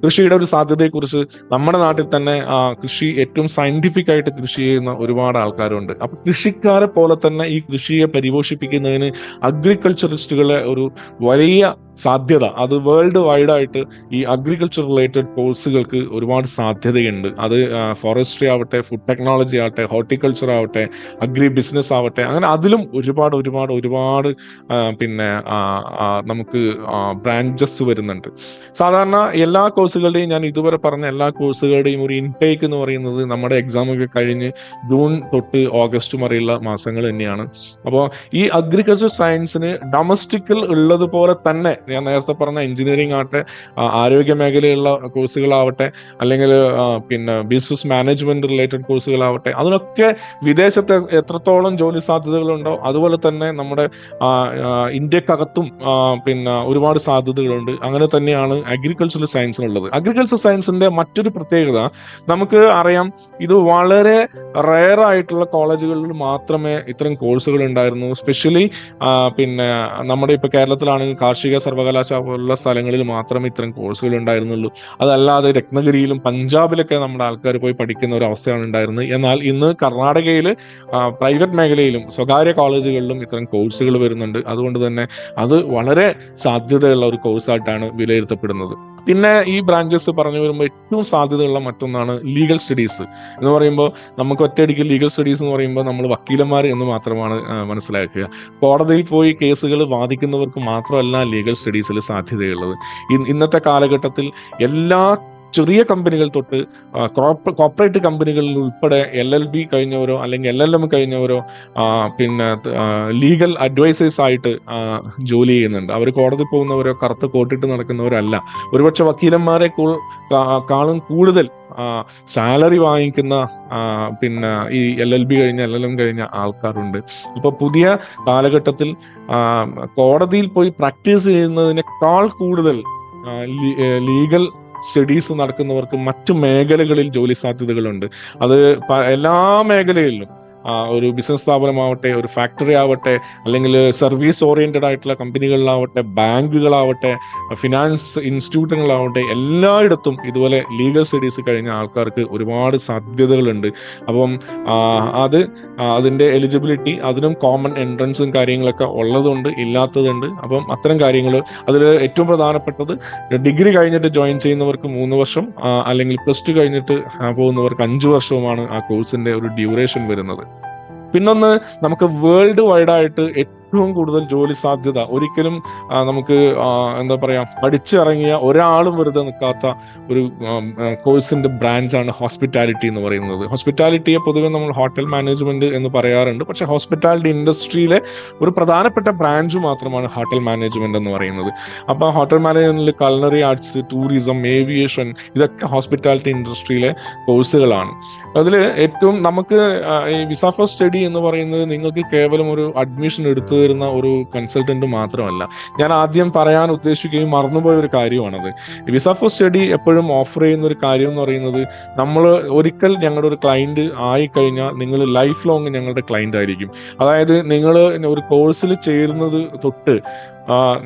കൃഷിയുടെ ഒരു സാധ്യതയെക്കുറിച്ച് നമ്മുടെ നാട്ടിൽ തന്നെ കൃഷി ഏറ്റവും സയന്റിഫിക് ആയിട്ട് കൃഷി ചെയ്യുന്ന ഒരുപാട് ആൾക്കാരുണ്ട്. അപ്പൊ കൃഷിക്കാരെ പോലെ തന്നെ ഈ കൃഷിയെ പരിപോഷിപ്പിക്കുന്നതിന് അഗ്രികൾച്ചറിസ്റ്റുകളെ ഒരു വലിയ സാധ്യത, അത് വേൾഡ് വൈഡ് ആയിട്ട് ഈ അഗ്രികൾച്ചർ റിലേറ്റഡ് കോഴ്സുകൾക്ക് ഒരുപാട് സാധ്യതയുണ്ട്. അത് ഫോറസ്ട്രി ആവട്ടെ, ഫുഡ് ടെക്നോളജി ആവട്ടെ, ഹോർട്ടിക്കൾച്ചർ ആവട്ടെ, അഗ്രി ബിസിനസ് ആവട്ടെ, അങ്ങനെ അതിലും ഒരുപാട് പിന്നെ നമുക്ക് ബ്രാഞ്ചസ് വരുന്നുണ്ട്. സാധാരണ എല്ലാ കോഴ്സുകളുടെയും, ഞാൻ ഇതുവരെ പറഞ്ഞ എല്ലാ കോഴ്സുകളുടെയും ഒരു ഇൻടേക്ക് എന്ന് പറയുന്നത് നമ്മുടെ എക്സാം ഒക്കെ കഴിഞ്ഞ് ജൂൺ തൊട്ട് ഓഗസ്റ്റ് വരെയുള്ള മാസങ്ങൾ തന്നെയാണ്. അപ്പോൾ ഈ അഗ്രികൾച്ചർ സയൻസിന് ഡൊമസ്റ്റിക്കിൽ ഉള്ളതുപോലെ തന്നെ ഞാൻ നേരത്തെ പറഞ്ഞ എഞ്ചിനീയറിംഗ് ആവട്ടെ, ആരോഗ്യ മേഖലയിലുള്ള കോഴ്സുകളാവട്ടെ, അല്ലെങ്കിൽ പിന്നെ ബിസിനസ് മാനേജ്മെന്റ് റിലേറ്റഡ് കോഴ്സുകളാവട്ടെ, അതിനൊക്കെ വിദേശത്ത് എത്രത്തോളം ജോലി സാധ്യതകളുണ്ടോ അതുപോലെ തന്നെ നമ്മുടെ ഇന്ത്യക്കകത്തും പിന്നെ ഒരുപാട് സാധ്യതകളുണ്ട്. അങ്ങനെ തന്നെയാണ് അഗ്രികൾച്ചറൽ സയൻസിനുള്ളത്. എന്നുള്ളത്. അഗ്രികൾച്ചർ സയൻസിന്റെ മറ്റൊരു പ്രത്യേകത നമുക്ക് അറിയാം, ഇത് വളരെ റയർ ആയിട്ടുള്ള കോളേജുകളിൽ മാത്രമേ ഇത്തരം കോഴ്സുകൾ ഉണ്ടായിരുന്നു. സ്പെഷ്യലി പിന്നെ നമ്മുടെ ഇപ്പൊ കേരളത്തിലാണെങ്കിൽ കാർഷിക സർവകലാശാല പോലുള്ള സ്ഥലങ്ങളിൽ മാത്രമേ ഇത്തരം കോഴ്സുകൾ ഉണ്ടായിരുന്നുള്ളൂ. അതല്ലാതെ രത്നഗിരിയിലും പഞ്ചാബിലൊക്കെ നമ്മുടെ ആൾക്കാർ പോയി പഠിക്കുന്ന ഒരു അവസ്ഥയാണ് ഉണ്ടായിരുന്നത്. എന്നാൽ ഇന്ന് കർണാടകയിൽ പ്രൈവറ്റ് മേഖലയിലും സ്വകാര്യ കോളേജുകളിലും ഇത്തരം കോഴ്സുകൾ വരുന്നുണ്ട്. അതുകൊണ്ട് തന്നെ അത് വളരെ സാധ്യതയുള്ള ഒരു കോഴ്സായിട്ടാണ് വിലയിരുത്തപ്പെടുന്നത്. പിന്നെ ഈ ബ്രാഞ്ചസ് പറഞ്ഞു വരുമ്പോൾ ഏറ്റവും സാധ്യതയുള്ള മറ്റൊന്നാണ് ലീഗൽ സ്റ്റഡീസ് എന്ന് പറയുമ്പോൾ, നമുക്ക് ഒറ്റയടിക്ക് ലീഗൽ സ്റ്റഡീസ് എന്ന് പറയുമ്പോൾ നമ്മൾ വക്കീലന്മാർ എന്ന് മാത്രമാണ് മനസ്സിലാക്കുക. കോടതിയിൽ പോയി കേസുകൾ വാദിക്കുന്നവർക്ക് മാത്രമല്ല ലീഗൽ സ്റ്റഡീസിൽ സാധ്യതയുള്ളത്. ഇന്നത്തെ കാലഘട്ടത്തിൽ എല്ലാ ചെറിയ കമ്പനികൾ തൊട്ട് കോർപ്പറേറ്റ് കമ്പനികളിൽ ഉൾപ്പെടെ LLB കഴിഞ്ഞവരോ അല്ലെങ്കിൽ LLM കഴിഞ്ഞവരോ പിന്നെ ലീഗൽ അഡ്വൈസേഴ്സ് ആയിട്ട് ജോലി ചെയ്യുന്നുണ്ട്. അവർ കോടതി പോകുന്നവരോ കറുത്ത് കോട്ടിട്ട് നടക്കുന്നവരല്ല. ഒരുപക്ഷെ വക്കീലന്മാരെ കാളും കൂടുതൽ സാലറി വാങ്ങിക്കുന്ന പിന്നെ ഈ LLB കഴിഞ്ഞ LLM കഴിഞ്ഞ ആൾക്കാരുണ്ട്. അപ്പോൾ പുതിയ കാലഘട്ടത്തിൽ കോടതിയിൽ പോയി പ്രാക്ടീസ് ചെയ്യുന്നതിനേക്കാൾ കൂടുതൽ ലീഗൽ സ്റ്റഡീസ് നടക്കുന്നവർക്ക് മറ്റു മേഖലകളിൽ ജോലി സാധ്യതകളുണ്ട്. അത് എല്ലാ മേഖലയിലും ഒരു ബിസിനസ് സ്ഥാപനമാവട്ടെ, ഒരു ഫാക്ടറി ആവട്ടെ, അല്ലെങ്കിൽ സർവീസ് ഓറിയന്റഡ് ആയിട്ടുള്ള കമ്പനികളിലാവട്ടെ, ബാങ്കുകളാവട്ടെ, ഫിനാൻസ് ഇൻസ്റ്റിറ്റ്യൂട്ടുകളാവട്ടെ, എല്ലായിടത്തും ഇതുപോലെ ലീഗൽ സ്റ്റഡീസ് കഴിഞ്ഞ ആൾക്കാർക്ക് ഒരുപാട് സാധ്യതകളുണ്ട്. അപ്പം അതിൻ്റെ എലിജിബിലിറ്റി, അതിനും കോമൺ എൻട്രൻസും കാര്യങ്ങളൊക്കെ ഉള്ളതുണ്ട്, ഇല്ലാത്തതുണ്ട്. അപ്പം അത്തരം കാര്യങ്ങൾ അതിൽ ഏറ്റവും പ്രധാനപ്പെട്ടത് ഡിഗ്രി കഴിഞ്ഞിട്ട് ജോയിൻ ചെയ്യുന്നവർക്ക് 3 വർഷം, അല്ലെങ്കിൽ +2 കഴിഞ്ഞിട്ട് പോകുന്നവർക്ക് 5 വർഷവുമാണ് ആ കോഴ്സിന്റെ ഒരു ഡ്യൂറേഷൻ വരുന്നത്. പിന്നൊന്ന്, നമുക്ക് വേൾഡ് വൈഡ് ആയിട്ട് ഏറ്റവും കൂടുതൽ ജോലി സാധ്യത, ഒരിക്കലും നമുക്ക് എന്താ പറയാ, പഠിച്ചിറങ്ങിയ ഒരാളും വെറുതെ നിൽക്കാത്ത ഒരു കോഴ്സിന്റെ ബ്രാഞ്ചാണ് ഹോസ്പിറ്റാലിറ്റി എന്ന് പറയുന്നത്. ഹോസ്പിറ്റാലിറ്റിയെ പൊതുവെ നമ്മൾ ഹോട്ടൽ മാനേജ്മെന്റ് എന്ന് പറയാറുണ്ട്. പക്ഷെ ഹോസ്പിറ്റാലിറ്റി ഇൻഡസ്ട്രിയിലെ ഒരു പ്രധാനപ്പെട്ട ബ്രാഞ്ച് മാത്രമാണ് ഹോട്ടൽ മാനേജ്മെന്റ് എന്ന് പറയുന്നത്. അപ്പൊ ഹോട്ടൽ മാനേജ്മെന്റിൽ കൾനറി ആർട്സ്, ടൂറിസം, ഏവിയേഷൻ, ഇതൊക്കെ ഹോസ്പിറ്റാലിറ്റി ഇൻഡസ്ട്രിയിലെ കോഴ്സുകളാണ്. അതിൽ ഏറ്റവും നമുക്ക് ഈ വിസ ഫോർ സ്റ്റഡി എന്ന് പറയുന്നത് നിങ്ങൾക്ക് കേവലം ഒരു അഡ്മിഷൻ എടുത്തു തരുന്ന ഒരു കൺസൾട്ടന്റ് മാത്രമല്ല. ഞാൻ ആദ്യം പറയാൻ ഉദ്ദേശിക്കുകയും മറന്നുപോയ ഒരു കാര്യമാണത്. വിസ ഫോർ സ്റ്റഡി എപ്പോഴും ഓഫർ ചെയ്യുന്ന ഒരു കാര്യം എന്ന് പറയുന്നത്, നമ്മൾ ഒരിക്കൽ ഞങ്ങളുടെ ഒരു ക്ലയന്റ് ആയിക്കഴിഞ്ഞാൽ നിങ്ങൾ ലൈഫ് ലോങ് ഞങ്ങളുടെ ക്ലയന്റ് ആയിരിക്കും. അതായത് നിങ്ങൾ ഒരു കോഴ്സിൽ ചേരുന്നത് തൊട്ട്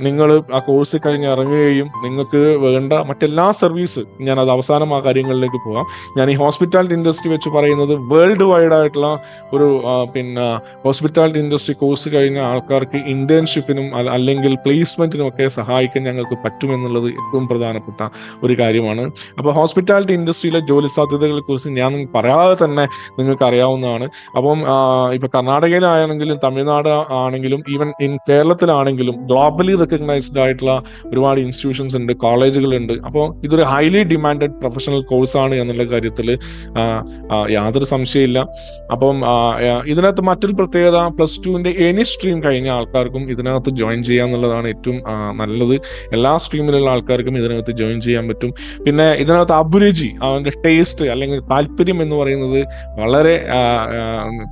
നിങ്ങൾ ആ കോഴ്സ് കഴിഞ്ഞ് ഇറങ്ങുകയും നിങ്ങൾക്ക് വേണ്ട മറ്റെല്ലാ സർവീസ്, ഞാൻ അത് അവസാനം ആ കാര്യങ്ങളിലേക്ക് പോകാം. ഞാൻ ഈ ഹോസ്പിറ്റാലിറ്റി ഇൻഡസ്ട്രി വെച്ച് പറയുന്നത് വേൾഡ് വൈഡ് ആയിട്ടുള്ള ഒരു പിന്നെ ഹോസ്പിറ്റാലിറ്റി ഇൻഡസ്ട്രി കോഴ്സ് കഴിഞ്ഞ ആൾക്കാർക്ക് ഇന്റേൺഷിപ്പിനും അല്ലെങ്കിൽ പ്ലേസ്മെന്റിനും ഒക്കെ സഹായിക്കാൻ ഞങ്ങൾക്ക് പറ്റുമെന്നുള്ളത് ഏറ്റവും പ്രധാനപ്പെട്ട ഒരു കാര്യമാണ്. അപ്പോൾ ഹോസ്പിറ്റാലിറ്റി ഇൻഡസ്ട്രിയിലെ ജോലി സാധ്യതകളെ കുറിച്ച് ഞാൻ പറയാതെ തന്നെ നിങ്ങൾക്ക് അറിയാവുന്നതാണ്. അപ്പം ഇപ്പൊ കർണാടകയിലാണെങ്കിലും തമിഴ്നാട് ആണെങ്കിലും ഈവൻ കേരളത്തിലാണെങ്കിലും ഗ്ലോബലി റെക്കഗ്നൈസ്ഡ് ആയിട്ടുള്ള ഒരുപാട് ഇൻസ്റ്റിറ്റ്യൂഷൻസ് ഉണ്ട്, കോളേജുകളുണ്ട്. അപ്പോൾ ഇതൊരു ഹൈലി ഡിമാൻഡഡ് പ്രൊഫഷണൽ കോഴ്സാണ് എന്നുള്ള കാര്യത്തിൽ യാതൊരു സംശയമില്ല. അപ്പം ഇതിനകത്ത് മറ്റൊരു പ്രത്യേകത, +2ന്റെ എനി സ്ട്രീം കഴിഞ്ഞ ആൾക്കാർക്കും ഇതിനകത്ത് ജോയിൻ ചെയ്യാന്നുള്ളതാണ് ഏറ്റവും നല്ലത്. എല്ലാ സ്ട്രീമിലുള്ള ആൾക്കാർക്കും ഇതിനകത്ത് ജോയിൻ ചെയ്യാൻ പറ്റും. പിന്നെ ഇതിനകത്ത് അഭിരുചി, അവന്റെ ടേസ്റ്റ് അല്ലെങ്കിൽ താല്പര്യം എന്ന് പറയുന്നത് വളരെ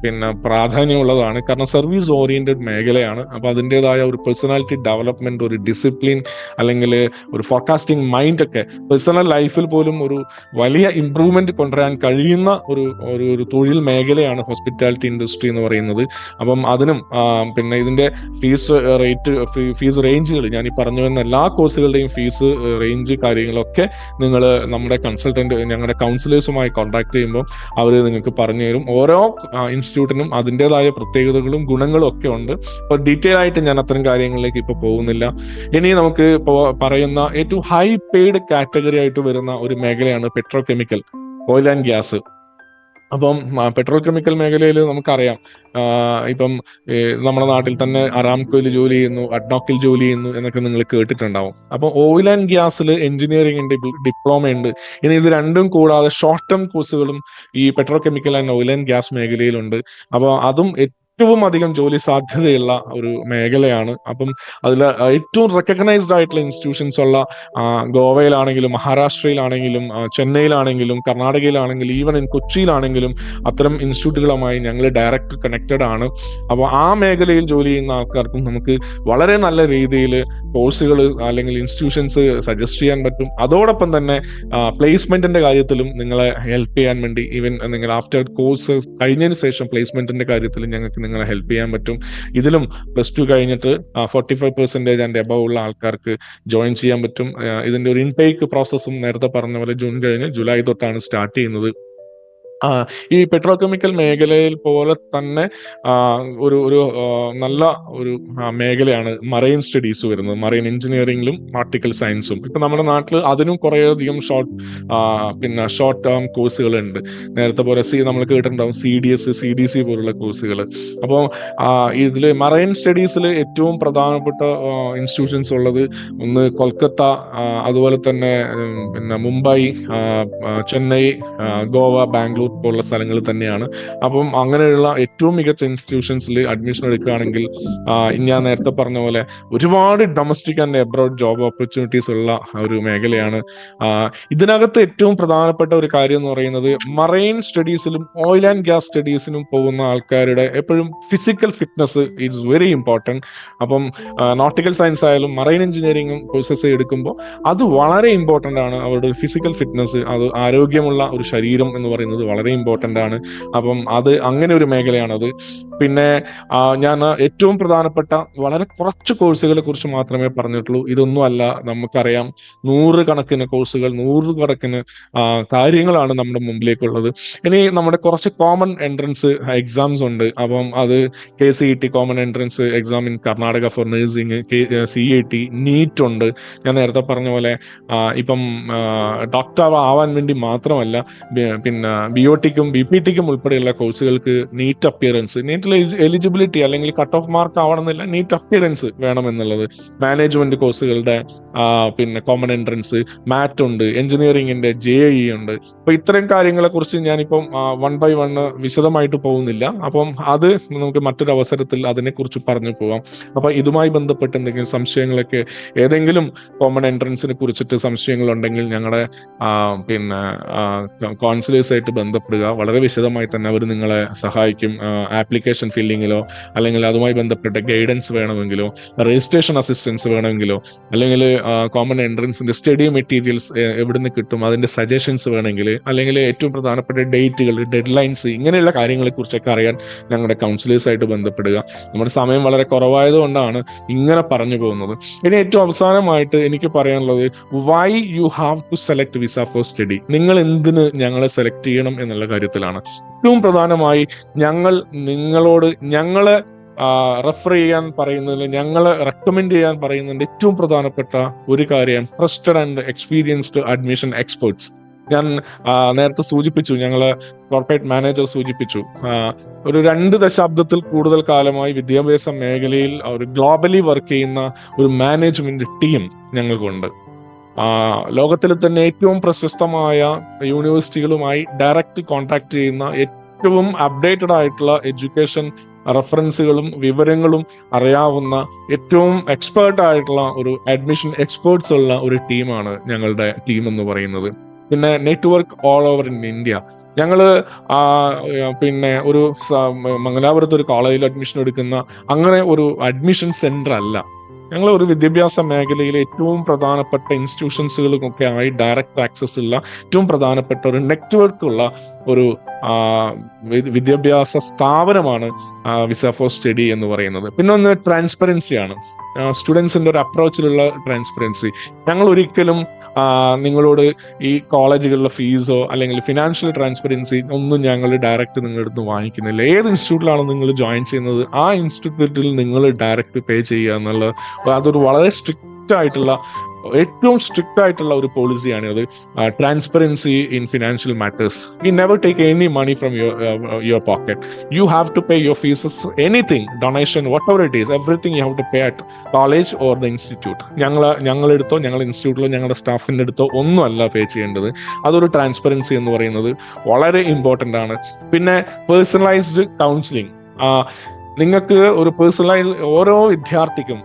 പിന്നെ പ്രാധാന്യമുള്ളതാണ്. കാരണം സർവീസ് ഓറിയന്റഡ് മേഖലയാണ്. അപ്പോൾ അതിൻ്റെതായ ഒരു പേഴ്സണാലിറ്റി ഡെവലപ്മെന്റ്, ഒരു ഡിസിപ്ലിൻ, അല്ലെങ്കിൽ ഒരു ഫോർകാസ്റ്റിംഗ് മൈൻഡ് ഒക്കെ പേഴ്സണൽ ലൈഫിൽ പോലും ഒരു വലിയ ഇംപ്രൂവ്മെന്റ് കൊണ്ടുവരാൻ കഴിയുന്ന ഒരു തൊഴിൽ മേഖലയാണ് ഹോസ്പിറ്റാലിറ്റി ഇൻഡസ്ട്രി എന്ന് പറയുന്നത്. അപ്പം അതിനും പിന്നെ ഇതിന്റെ ഫീസ് റേഞ്ചുകൾ, ഞാൻ ഈ പറഞ്ഞു വന്ന എല്ലാ കോഴ്സുകളുടെയും ഫീസ് റേഞ്ച് കാര്യങ്ങളൊക്കെ നിങ്ങൾ നമ്മുടെ ഞങ്ങളുടെ കൗൺസിലേഴ്സുമായി കോൺടാക്ട് ചെയ്യുമ്പോൾ അവർ നിങ്ങൾക്ക് പറഞ്ഞു തരും. ഓരോ ഇൻസ്റ്റിറ്റ്യൂട്ടിനും അതിൻ്റെതായ പ്രത്യേകതകളും ഗുണങ്ങളും ഒക്കെ ഉണ്ട്. അപ്പോൾ ഡീറ്റെയിൽ ആയിട്ട് ഞാൻ അത്തരം കാര്യങ്ങളിലേക്ക് ഇപ്പോൾ പോകുന്നില്ല. ഇനി നമുക്ക് പറയുന്ന ഏറ്റവും ഹൈ പെയ്ഡ് കാറ്റഗറി ആയിട്ട് വരുന്ന ഒരു മേഖലയാണ് petrochemical, oil and gas. അപ്പം പെട്രോൾ കെമിക്കൽ മേഖലയിൽ നമുക്കറിയാം, ഇപ്പം നമ്മുടെ നാട്ടിൽ തന്നെ അറാംകോയിൽ ജോലി ചെയ്യുന്നു, അഡ്നോക്കിൽ ജോലി ചെയ്യുന്നു എന്നൊക്കെ നിങ്ങൾ കേട്ടിട്ടുണ്ടാവും. അപ്പോൾ ഓയിൽ ആൻഡ് ഗ്യാസിൽ എഞ്ചിനീയറിംഗ് ഉണ്ട്, ഡിപ്ലോമ ഉണ്ട്. ഇനി ഇത് രണ്ടും കൂടാതെ ഷോർട്ട് ടേം കോഴ്സുകളും ഈ petro chemical and oil and gas മേഖലയിലുണ്ട്. അപ്പോൾ അതും ഏറ്റവും അധികം ജോലി സാധ്യതയുള്ള ഒരു മേഖലയാണ്. അപ്പം അതിൽ ഏറ്റവും റെക്കഗ്നൈസ്ഡ് ആയിട്ടുള്ള ഇൻസ്റ്റിറ്റ്യൂഷൻസ് ഉള്ള ഗോവയിലാണെങ്കിലും മഹാരാഷ്ട്രയിലാണെങ്കിലും ചെന്നൈയിലാണെങ്കിലും കർണാടകയിലാണെങ്കിലും ഈവൻ കൊച്ചിയിലാണെങ്കിലും അത്തരം ഇൻസ്റ്റിറ്റ്യൂട്ടുകളുമായി ഞങ്ങൾ ഡയറക്റ്റ് കണക്റ്റഡ് ആണ്. അപ്പോൾ ആ മേഖലയിൽ ജോലി ചെയ്യുന്ന ആൾക്കാർക്കും നമുക്ക് വളരെ നല്ല രീതിയിൽ കോഴ്സുകൾ അല്ലെങ്കിൽ ഇൻസ്റ്റിറ്റ്യൂഷൻസ് സജസ്റ്റ് ചെയ്യാൻ പറ്റും. അതോടൊപ്പം തന്നെ പ്ലേസ്മെന്റിന്റെ കാര്യത്തിലും നിങ്ങളെ ഹെൽപ്പ് ചെയ്യാൻ വേണ്ടി, ഈവൻ നിങ്ങൾ ആഫ്റ്റർ കോഴ്സ് കഴിഞ്ഞതിന് ശേഷം പ്ലേസ്മെന്റിന്റെ കാര്യത്തിൽ ഞങ്ങൾക്ക് നിങ്ങളെ ഹെൽപ്പ് ചെയ്യാൻ പറ്റും. ഇതിലും +2 കഴിഞ്ഞിട്ട് 45% ആൻഡ് എബവ് ഉള്ള ആൾക്കാർക്ക് ജോയിൻ ചെയ്യാൻ പറ്റും. ഇതിന്റെ ഒരു ഇൻടേക്ക് പ്രോസസ്സും നേരത്തെ പറഞ്ഞ പോലെ ജൂൺ കഴിഞ്ഞ് ജൂലൈ തൊട്ടാണ് സ്റ്റാർട്ട് ചെയ്യുന്നത്. ഈ പെട്രോകെമിക്കൽ മേഖലയിൽ പോലെ തന്നെ ഒരു ഒരു നല്ല ഒരു മേഖലയാണ് മറൈൻ സ്റ്റഡീസ് വരുന്നത്. മറൈൻ എഞ്ചിനീയറിംഗിലും നാട്ടിക്കൽ സയൻസും. ഇപ്പൊ നമ്മുടെ നാട്ടിൽ അതിനും കുറേയധികം ഷോർട്ട് ടേം കോഴ്സുകൾ ഉണ്ട്. നേരത്തെ പോലെ നമ്മൾ കേട്ടിട്ടുണ്ടാവും CDS CDC പോലുള്ള കോഴ്സുകൾ. അപ്പോൾ ഇതിൽ മറൈൻ സ്റ്റഡീസിൽ ഏറ്റവും പ്രധാനപ്പെട്ട ഇൻസ്റ്റിറ്റ്യൂഷൻസ് ഉള്ളത് ഒന്ന് കൊൽക്കത്ത, അതുപോലെ തന്നെ മുംബൈ, ചെന്നൈ, ഗോവ, ബാംഗ്ലൂർ പോലുള്ള സ്ഥലങ്ങളിൽ തന്നെയാണ്. അപ്പം അങ്ങനെയുള്ള ഏറ്റവും മികച്ച ഇൻസ്റ്റിറ്റ്യൂഷൻസിൽ അഡ്മിഷൻ എടുക്കുകയാണെങ്കിൽ ഞാൻ നേരത്തെ പറഞ്ഞ പോലെ ഒരുപാട് domestic and abroad job opportunities ഉള്ള ഒരു മേഖലയാണ്. ഇതിനകത്ത് ഏറ്റവും പ്രധാനപ്പെട്ട ഒരു കാര്യം എന്ന് പറയുന്നത് മറൈൻ സ്റ്റഡീസിലും ഓയിൽ ആൻഡ് ഗ്യാസ് സ്റ്റഡീസിനും പോകുന്ന ആൾക്കാരുടെ എപ്പോഴും physical fitness is very important. അപ്പം നോട്ടിക്കൽ സയൻസ് ആയാലും മറൈൻ എഞ്ചിനീയറിംഗും കോഴ്സസ് എടുക്കുമ്പോൾ അത് വളരെ ഇമ്പോർട്ടൻ്റ് ആണ്. അവരുടെ ഫിസിക്കൽ ഫിറ്റ്നസ്, അത് ആരോഗ്യമുള്ള ഒരു ശരീരം എന്ന് പറയുന്നത് വളരെ ഇമ്പോർട്ടൻ്റ് ആണ്. അപ്പം അത് അങ്ങനെ ഒരു മേഖലയാണത്. പിന്നെ ഞാൻ ഏറ്റവും പ്രധാനപ്പെട്ട വളരെ കുറച്ച് കോഴ്സുകളെ കുറിച്ച് മാത്രമേ പറഞ്ഞിട്ടുള്ളൂ. ഇതൊന്നും അല്ല, നമുക്കറിയാം നൂറുകണക്കിന് കോഴ്സുകൾ, നൂറുകണക്കിന് കാര്യങ്ങളാണ് നമ്മുടെ മുമ്പിലേക്കുള്ളത്. ഇനി നമ്മുടെ കുറച്ച് കോമൺ എൻട്രൻസ് എക്സാംസ് ഉണ്ട്. അപ്പം അത് KCET common entrance exam in Karnataka for nursing, CET, NEET ഉണ്ട്. ഞാൻ നേരത്തെ പറഞ്ഞ പോലെ ഇപ്പം ഡോക്ടർ ആവാൻ വേണ്ടി മാത്രമല്ല, പിന്നെ BOTക്കും BPTക്കും ഉൾപ്പെടെയുള്ള കോഴ്സുകൾക്ക് നീറ്റ് അപ്പിയറൻസ്, നീറ്റിലെ എലിജിബിലിറ്റി അല്ലെങ്കിൽ കട്ട് ഓഫ് മാർക്ക് ആവണമെന്നില്ല, നീറ്റ് അപ്പിയറൻസ് വേണമെന്നുള്ളത്. മാനേജ്മെന്റ് കോഴ്സുകളുടെ പിന്നെ കോമൺ എൻട്രൻസ്, മാറ്റ് ഉണ്ട്, എഞ്ചിനീയറിംഗിന്റെ JEE ഉണ്ട്. അപ്പൊ ഇത്തരം കാര്യങ്ങളെ കുറിച്ച് ഞാനിപ്പം 1 by 1 വിശദമായിട്ട് പോകുന്നില്ല. അപ്പം അത് നമുക്ക് മറ്റൊരു അവസരത്തിൽ അതിനെക്കുറിച്ച് പറഞ്ഞു പോവാം. അപ്പൊ ഇതുമായി ബന്ധപ്പെട്ട് എന്തെങ്കിലും സംശയങ്ങളൊക്കെ, ഏതെങ്കിലും കോമൺ എൻട്രൻസിനെ കുറിച്ചിട്ട് സംശയങ്ങൾ ഉണ്ടെങ്കിൽ ഞങ്ങളുടെ പിന്നെ കൗൺസിലേഴ്സ് ആയിട്ട് ബന്ധപ്പെടുക. വളരെ വിശദമായി തന്നെ അവർ നിങ്ങളെ സഹായിക്കും. ആപ്ലിക്കേഷൻ ഫില്ലിങ്ങിലോ അല്ലെങ്കിൽ അതുമായി ബന്ധപ്പെട്ട ഗൈഡൻസ് വേണമെങ്കിലോ, രജിസ്ട്രേഷൻ അസിസ്റ്റൻസ് വേണമെങ്കിലോ, അല്ലെങ്കിൽ കോമൺ എൻട്രൻസിന്റെ സ്റ്റഡി മെറ്റീരിയൽസ് എവിടുന്ന് കിട്ടും അതിന്റെ സജഷൻസ് വേണമെങ്കിൽ, അല്ലെങ്കിൽ ഏറ്റവും പ്രധാനപ്പെട്ട ഡേറ്റുകൾ, ഡെഡ് ലൈൻസ്, ഇങ്ങനെയുള്ള കാര്യങ്ങളെ കുറിച്ചൊക്കെ അറിയാൻ ഞങ്ങളുടെ കൗൺസിലേഴ്സ് ആയിട്ട് ബന്ധപ്പെടുക. നമ്മുടെ സമയം വളരെ കുറവായതുകൊണ്ടാണ് ഇങ്ങനെ പറഞ്ഞു പോകുന്നത്. ഇനി ഏറ്റവും അവസാനമായിട്ട് എനിക്ക് പറയാനുള്ളത്, why you have to select Visa for Study. നിങ്ങൾ എന്തിന് ഞങ്ങളെ സെലക്ട് ചെയ്യണം എന്നുള്ള കാര്യത്തിലാണ്. ഏറ്റവും പ്രധാനമായി ഞങ്ങളെ റെഫർ ചെയ്യാൻ പറയുന്നതിൽ, ഞങ്ങളെ റെക്കമെൻഡ് ചെയ്യാൻ പറയുന്നതിന്റെ ഏറ്റവും പ്രധാനപ്പെട്ട ഒരു കാര്യം trusted and experienced admission experts. ഞാൻ നേരത്തെ സൂചിപ്പിച്ചു, ഞങ്ങളെ കോർപ്പറേറ്റ് മാനേജർ സൂചിപ്പിച്ചു, ഒരു 2 ദശാബ്ദത്തിൽ കൂടുതൽ കാലമായി വിദ്യാഭ്യാസ മേഖലയിൽ ഒരു ഗ്ലോബലി വർക്ക് ചെയ്യുന്ന ഒരു മാനേജ്മെന്റ് ടീം ഞങ്ങൾക്കുണ്ട്. ലോകത്തിൽ തന്നെ ഏറ്റവും പ്രശസ്തമായ യൂണിവേഴ്സിറ്റികളുമായി ഡയറക്റ്റ് കോൺടാക്ട് ചെയ്യുന്ന, ഏറ്റവും അപ്ഡേറ്റഡ് ആയിട്ടുള്ള എഡ്യൂക്കേഷൻ റെഫറൻസുകളും വിവരങ്ങളും അറിയാവുന്ന, ഏറ്റവും എക്സ്പേർട്ട് ആയിട്ടുള്ള ഒരു അഡ്മിഷൻ എക്സ്പേർട്സ് ഉള്ള ഒരു ടീമാണ് ഞങ്ങളുടെ ടീം എന്ന് പറയുന്നത്. പിന്നെ network all over in India. ഞങ്ങള് പിന്നെ ഒരു മംഗലാപുരത്ത് ഒരു കോളേജിൽ അഡ്മിഷൻ എടുക്കുന്ന അങ്ങനെ ഒരു അഡ്മിഷൻ സെന്റർ അല്ല. ഞങ്ങൾ ഒരു വിദ്യാഭ്യാസ മേഖലയിലെ ഏറ്റവും പ്രധാനപ്പെട്ട ഇൻസ്റ്റിറ്റ്യൂഷൻസുകൾക്കൊക്കെ ആയി ഡയറക്റ്റ് ആക്സസ് ഉള്ള, ഏറ്റവും പ്രധാനപ്പെട്ട ഒരു നെറ്റ്വർക്ക് ഉള്ള ഒരു വിദ്യാഭ്യാസ സ്ഥാപനമാണ് വിസ ഫോർ സ്റ്റഡി എന്ന് പറയുന്നത്. പിന്നെ ഒന്ന് ട്രാൻസ്പെറൻസിയാണ്, സ്റ്റുഡൻസിന്റെ ഒരു അപ്രോച്ചിലുള്ള ട്രാൻസ്പെറൻസി. ഞങ്ങൾ ഒരിക്കലും നിങ്ങളോട് ഈ കോളേജുകളിലെ ഫീസോ അല്ലെങ്കിൽ ഫിനാൻഷ്യൽ ട്രാൻസ്പെറൻസി ഒന്നും ഞങ്ങൾ ഡയറക്റ്റ് നിങ്ങളുടെ അടുത്ത് വാങ്ങിക്കുന്നില്ല. ഏത് ഇൻസ്റ്റിറ്റ്യൂട്ടിലാണ് നിങ്ങൾ ജോയിൻ ചെയ്യുന്നത് ആ ഇൻസ്റ്റിറ്റ്യൂട്ടിൽ നിങ്ങൾ ഡയറക്റ്റ് പേ ചെയ്യുക എന്നുള്ളത് അതൊരു വളരെ ഏറ്റവും സ്ട്രിക്റ്റ് ആയിട്ടുള്ള ഒരു പോളിസിയാണ് അത്. Transparency in financial matters. We never take any money from your pocket. You have to pay your fees, anything, donation, whatever it is, everything you have to pay at college or the institute. ഞങ്ങളെടുത്തോ ഞങ്ങളുടെ ഇൻസ്റ്റിറ്റ്യൂട്ടിലോ ഞങ്ങളുടെ സ്റ്റാഫിൻ്റെ അടുത്തോ ഒന്നും അല്ല പേ ചെയ്യേണ്ടത്. അതൊരു transparency എന്ന് പറയുന്നത് വളരെ ഇമ്പോർട്ടൻ്റ് ആണ്. പിന്നെ പേഴ്സണലൈസ്ഡ് കൗൺസിലിംഗ്. നിങ്ങൾക്ക് ഒരു പേഴ്സണലൈസ്, ഓരോ വിദ്യാർത്ഥിക്കും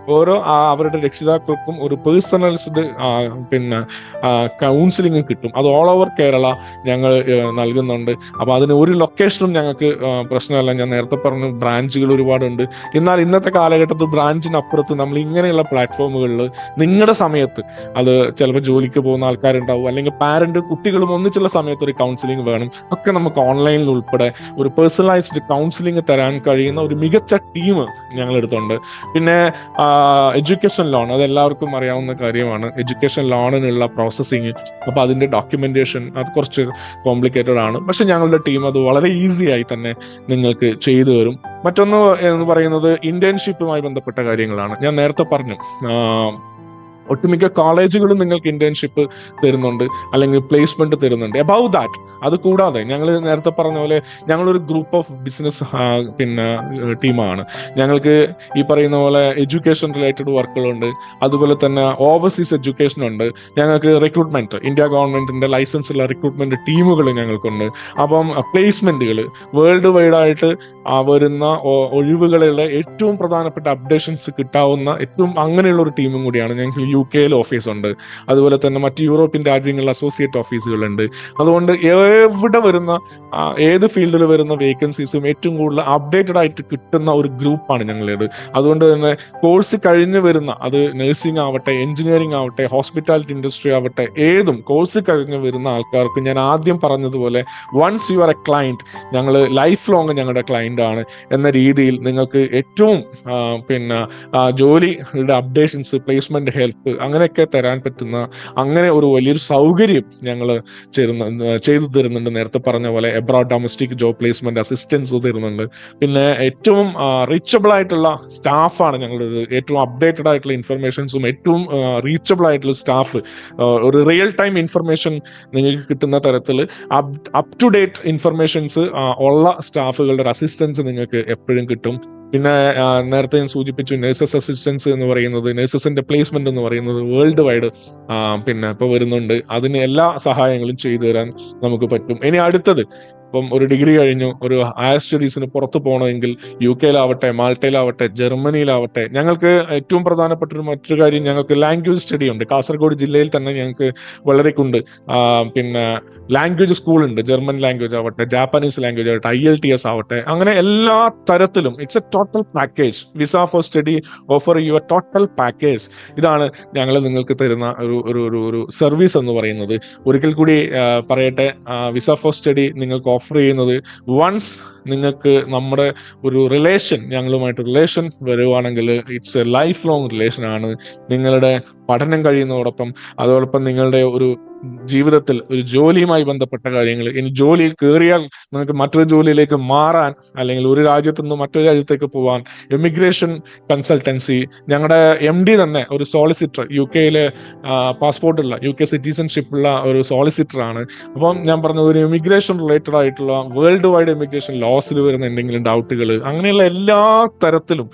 അവരുടെ രക്ഷിതാക്കൾക്കും ഒരു പേഴ്സണലൈസ്ഡ് പിന്നെ കൗൺസിലിംഗ് കിട്ടും. അത് ഓൾ ഓവർ കേരള ഞങ്ങൾ നൽകുന്നുണ്ട്. അപ്പൊ അതിന് ഒരു ലൊക്കേഷനും ഞങ്ങൾക്ക് പ്രശ്നമല്ല. ഞാൻ നേരത്തെ പറഞ്ഞു ബ്രാഞ്ചുകൾ ഒരുപാടുണ്ട്. എന്നാൽ ഇന്നത്തെ കാലഘട്ടത്തിൽ ബ്രാഞ്ചിനപ്പുറത്ത് നമ്മൾ ഇങ്ങനെയുള്ള പ്ലാറ്റ്ഫോമുകളിൽ നിങ്ങളുടെ സമയത്ത്, അത് ചിലപ്പോൾ ജോലിക്ക് പോകുന്ന ആൾക്കാരുണ്ടാവും, അല്ലെങ്കിൽ പാരന്റ് കുട്ടികളും ഒന്നിച്ചുള്ള സമയത്ത് ഒരു കൗൺസിലിംഗ് വേണം, ഒക്കെ നമുക്ക് ഓൺലൈനിൽ ഉൾപ്പെടെ ഒരു പേഴ്സണലൈസ്ഡ് കൗൺസിലിംഗ് തരാൻ കഴിയുന്ന ഒരു മികച്ച ടീം ഞങ്ങളെടുത്തുണ്ട്. പിന്നെ എഡ്യൂക്കേഷൻ ലോൺ, അത് എല്ലാവർക്കും അറിയാവുന്ന കാര്യമാണ്. എഡ്യൂക്കേഷൻ ലോണിനുള്ള പ്രോസസ്സിങ്, അപ്പോൾ അതിന്റെ ഡോക്യുമെന്റേഷൻ അത് കുറച്ച് കോംപ്ലിക്കേറ്റഡ് ആണ്. പക്ഷെ ഞങ്ങളുടെ ടീം അത് വളരെ ഈസി ആയി തന്നെ നിങ്ങൾക്ക് ചെയ്തു തരും. മറ്റൊന്ന് എന്ന് പറയുന്നത് ഇന്റേൺഷിപ്പുമായി ബന്ധപ്പെട്ട കാര്യങ്ങളാണ്. ഞാൻ നേരത്തെ പറഞ്ഞു, ഒട്ടുമിക്ക കോളേജുകളും നിങ്ങൾക്ക് ഇന്റേൺഷിപ്പ് തരുന്നുണ്ട്, അല്ലെങ്കിൽ പ്ലേസ്മെന്റ് തരുന്നുണ്ട്. അബൌവ് ദാറ്റ്, അത് കൂടാതെ ഞങ്ങൾ നേരത്തെ പറഞ്ഞ പോലെ ഞങ്ങളൊരു ഗ്രൂപ്പ് ഓഫ് ബിസിനസ് പിന്നെ ടീമാണ്. ഞങ്ങൾക്ക് ഈ പറയുന്ന പോലെ എഡ്യൂക്കേഷൻ റിലേറ്റഡ് വർക്കുകളുണ്ട്, അതുപോലെ തന്നെ ഓവർസീസ് എഡ്യൂക്കേഷൻ ഉണ്ട്. ഞങ്ങൾക്ക് റിക്രൂട്ട്മെന്റ്, ഇന്ത്യ ഗവൺമെന്റിന്റെ ലൈസൻസ് ഉള്ള റിക്രൂട്ട്മെന്റ് ടീമുകൾ ഞങ്ങൾക്കുണ്ട്. അപ്പം പ്ലേസ്മെന്റുകൾ വേൾഡ് വൈഡ് ആയിട്ട് വരുന്ന ഒഴിവുകളുടെ ഏറ്റവും പ്രധാനപ്പെട്ട അപ്ഡേഷൻസ് കിട്ടാവുന്ന ഏറ്റവും അങ്ങനെയുള്ള ഒരു ടീമും കൂടിയാണ്. ഞങ്ങൾക്ക് UK ഓഫീസ് ഉണ്ട്, അതുപോലെ തന്നെ മറ്റ് യൂറോപ്യൻ രാജ്യങ്ങളിൽ അസോസിയേറ്റ് ഓഫീസുകളുണ്ട്. അതുകൊണ്ട് എവിടെ വരുന്ന ഏത് ഫീൽഡിൽ വരുന്ന വേക്കൻസീസും ഏറ്റവും കൂടുതൽ അപ്ഡേറ്റഡ് ആയിട്ട് കിട്ടുന്ന ഒരു ഗ്രൂപ്പാണ് ഞങ്ങളുടേത്. അതുകൊണ്ട് തന്നെ കോഴ്സ് കഴിഞ്ഞ് വരുന്ന, അത് നഴ്സിംഗ് ആവട്ടെ, എഞ്ചിനീയറിംഗ് ആവട്ടെ, ഹോസ്പിറ്റാലിറ്റി ഇൻഡസ്ട്രി ആവട്ടെ, ഏതും കോഴ്സ് കഴിഞ്ഞ് വരുന്ന ആൾക്കാർക്ക് ഞാൻ ആദ്യം പറഞ്ഞതുപോലെ once you are a client, ഞങ്ങൾ ലൈഫ് ലോങ് ഞങ്ങളുടെ ക്ലയന്റ് ആണ് എന്ന രീതിയിൽ നിങ്ങൾക്ക് ഏറ്റവും പിന്നെ ജോലിയുടെ അപ്ഡേഷൻസ്, പ്ലേസ്മെന്റ് ഹെൽപ്പ്, അങ്ങനെയൊക്കെ തരാൻ പറ്റുന്ന അങ്ങനെ ഒരു വലിയൊരു സൗകര്യം ഞങ്ങൾ ചെയ്തു തരുന്നുണ്ട്. നേരത്തെ പറഞ്ഞ പോലെ abroad domestic job placement assistance തരുന്നുണ്ട്. പിന്നെ ഏറ്റവും റീച്ചബിൾ ആയിട്ടുള്ള സ്റ്റാഫാണ് ഞങ്ങളുടേത്. ഏറ്റവും അപ്ഡേറ്റഡ് ആയിട്ടുള്ള ഇൻഫർമേഷൻസും ഏറ്റവും റീച്ചബിൾ ആയിട്ടുള്ള സ്റ്റാഫ്, ഒരു റിയൽ ടൈം ഇൻഫർമേഷൻ നിങ്ങൾക്ക് കിട്ടുന്ന തരത്തിൽ അപ് ടു ഡേറ്റ് ഇൻഫർമേഷൻസ് ഉള്ള സ്റ്റാഫുകളുടെ അസിസ്റ്റൻസ് നിങ്ങൾക്ക് എപ്പോഴും കിട്ടും. പിന്നെ നേരത്തെ ഞാൻ സൂചിപ്പിച്ചു, നഴ്സസ് അസിസ്റ്റൻസ് എന്ന് പറയുന്നത്, നഴ്സസിന്റെ പ്ലേസ്മെന്റ് എന്ന് പറയുന്നത് വേൾഡ് വൈഡ് പിന്നെ ഇപ്പോൾ വരുന്നുണ്ട്. അതിന് എല്ലാ സഹായങ്ങളും ചെയ്തു തരാൻ നമുക്ക് പറ്റും. ഇനി അടുത്തത്, ഇപ്പം ഒരു ഡിഗ്രി കഴിഞ്ഞു ഒരു ഹയർ സ്റ്റഡീസിന് പുറത്തു പോകണമെങ്കിൽ UK മാൾട്ടയിലാവട്ടെ, ജർമ്മനിയിലാവട്ടെ, ഞങ്ങൾക്ക് ഏറ്റവും പ്രധാനപ്പെട്ട മറ്റൊരു കാര്യം, ഞങ്ങൾക്ക് ലാംഗ്വേജ് സ്റ്റഡി ഉണ്ട്. കാസർഗോഡ് ജില്ലയിൽ തന്നെ ഞങ്ങൾക്ക് വളരെക്കുണ്ട് പിന്നെ ലാംഗ്വേജ് സ്കൂൾ ഉണ്ട്. ജർമ്മൻ ലാംഗ്വേജ് ആവട്ടെ, ജാപ്പനീസ് ലാംഗ്വേജ് ആവട്ടെ, IELTS ആവട്ടെ, അങ്ങനെ എല്ലാ തരത്തിലും it's a total package. Visa for Study offer your total package. ഇതാണ് ഞങ്ങൾ നിങ്ങൾക്ക് തരുന്ന ഒരു സർവീസ് എന്ന് പറയുന്നത്. ഒരിക്കൽ കൂടി പറയട്ടെ, വിസ ഫോർ സ്റ്റഡി നിങ്ങൾക്ക് ഓഫർ ചെയ്യുന്നത്, വൺസ് നിങ്ങൾക്ക് നമ്മുടെ ഒരു റിലേഷൻ, ഞങ്ങളുമായിട്ട് റിലേഷൻ വരുവാണെങ്കിൽ it's A life long relation ആണ്. നിങ്ങളുടെ പഠനം കഴിയുന്നതോടൊപ്പം അതോടൊപ്പം നിങ്ങളുടെ ഒരു ജീവിതത്തിൽ ഒരു ജോലിയുമായി ബന്ധപ്പെട്ട കാര്യങ്ങൾ, ഇനി ജോലിയിൽ കയറിയാൽ നിങ്ങൾക്ക് മറ്റൊരു ജോലിയിലേക്ക് മാറാൻ, അല്ലെങ്കിൽ ഒരു രാജ്യത്തു നിന്ന് മറ്റൊരു രാജ്യത്തേക്ക് പോകാൻ എമിഗ്രേഷൻ കൺസൾട്ടൻസി, ഞങ്ങളുടെ MD തന്നെ ഒരു സോളിസിറ്റർ, UK പാസ്പോർട്ടുള്ള, UK സിറ്റിസൺഷിപ്പ് ഉള്ള ഒരു സോളിസിറ്റർ ആണ്. അപ്പം ഞാൻ പറഞ്ഞത് ഒരു എമിഗ്രേഷൻ റിലേറ്റഡ് ആയിട്ടുള്ള വേൾഡ് വൈഡ് എമിഗ്രേഷൻ ലോസിൽ വരുന്ന എന്തെങ്കിലും ഡൗട്ടുകൾ, അങ്ങനെയുള്ള എല്ലാ തരത്തിലും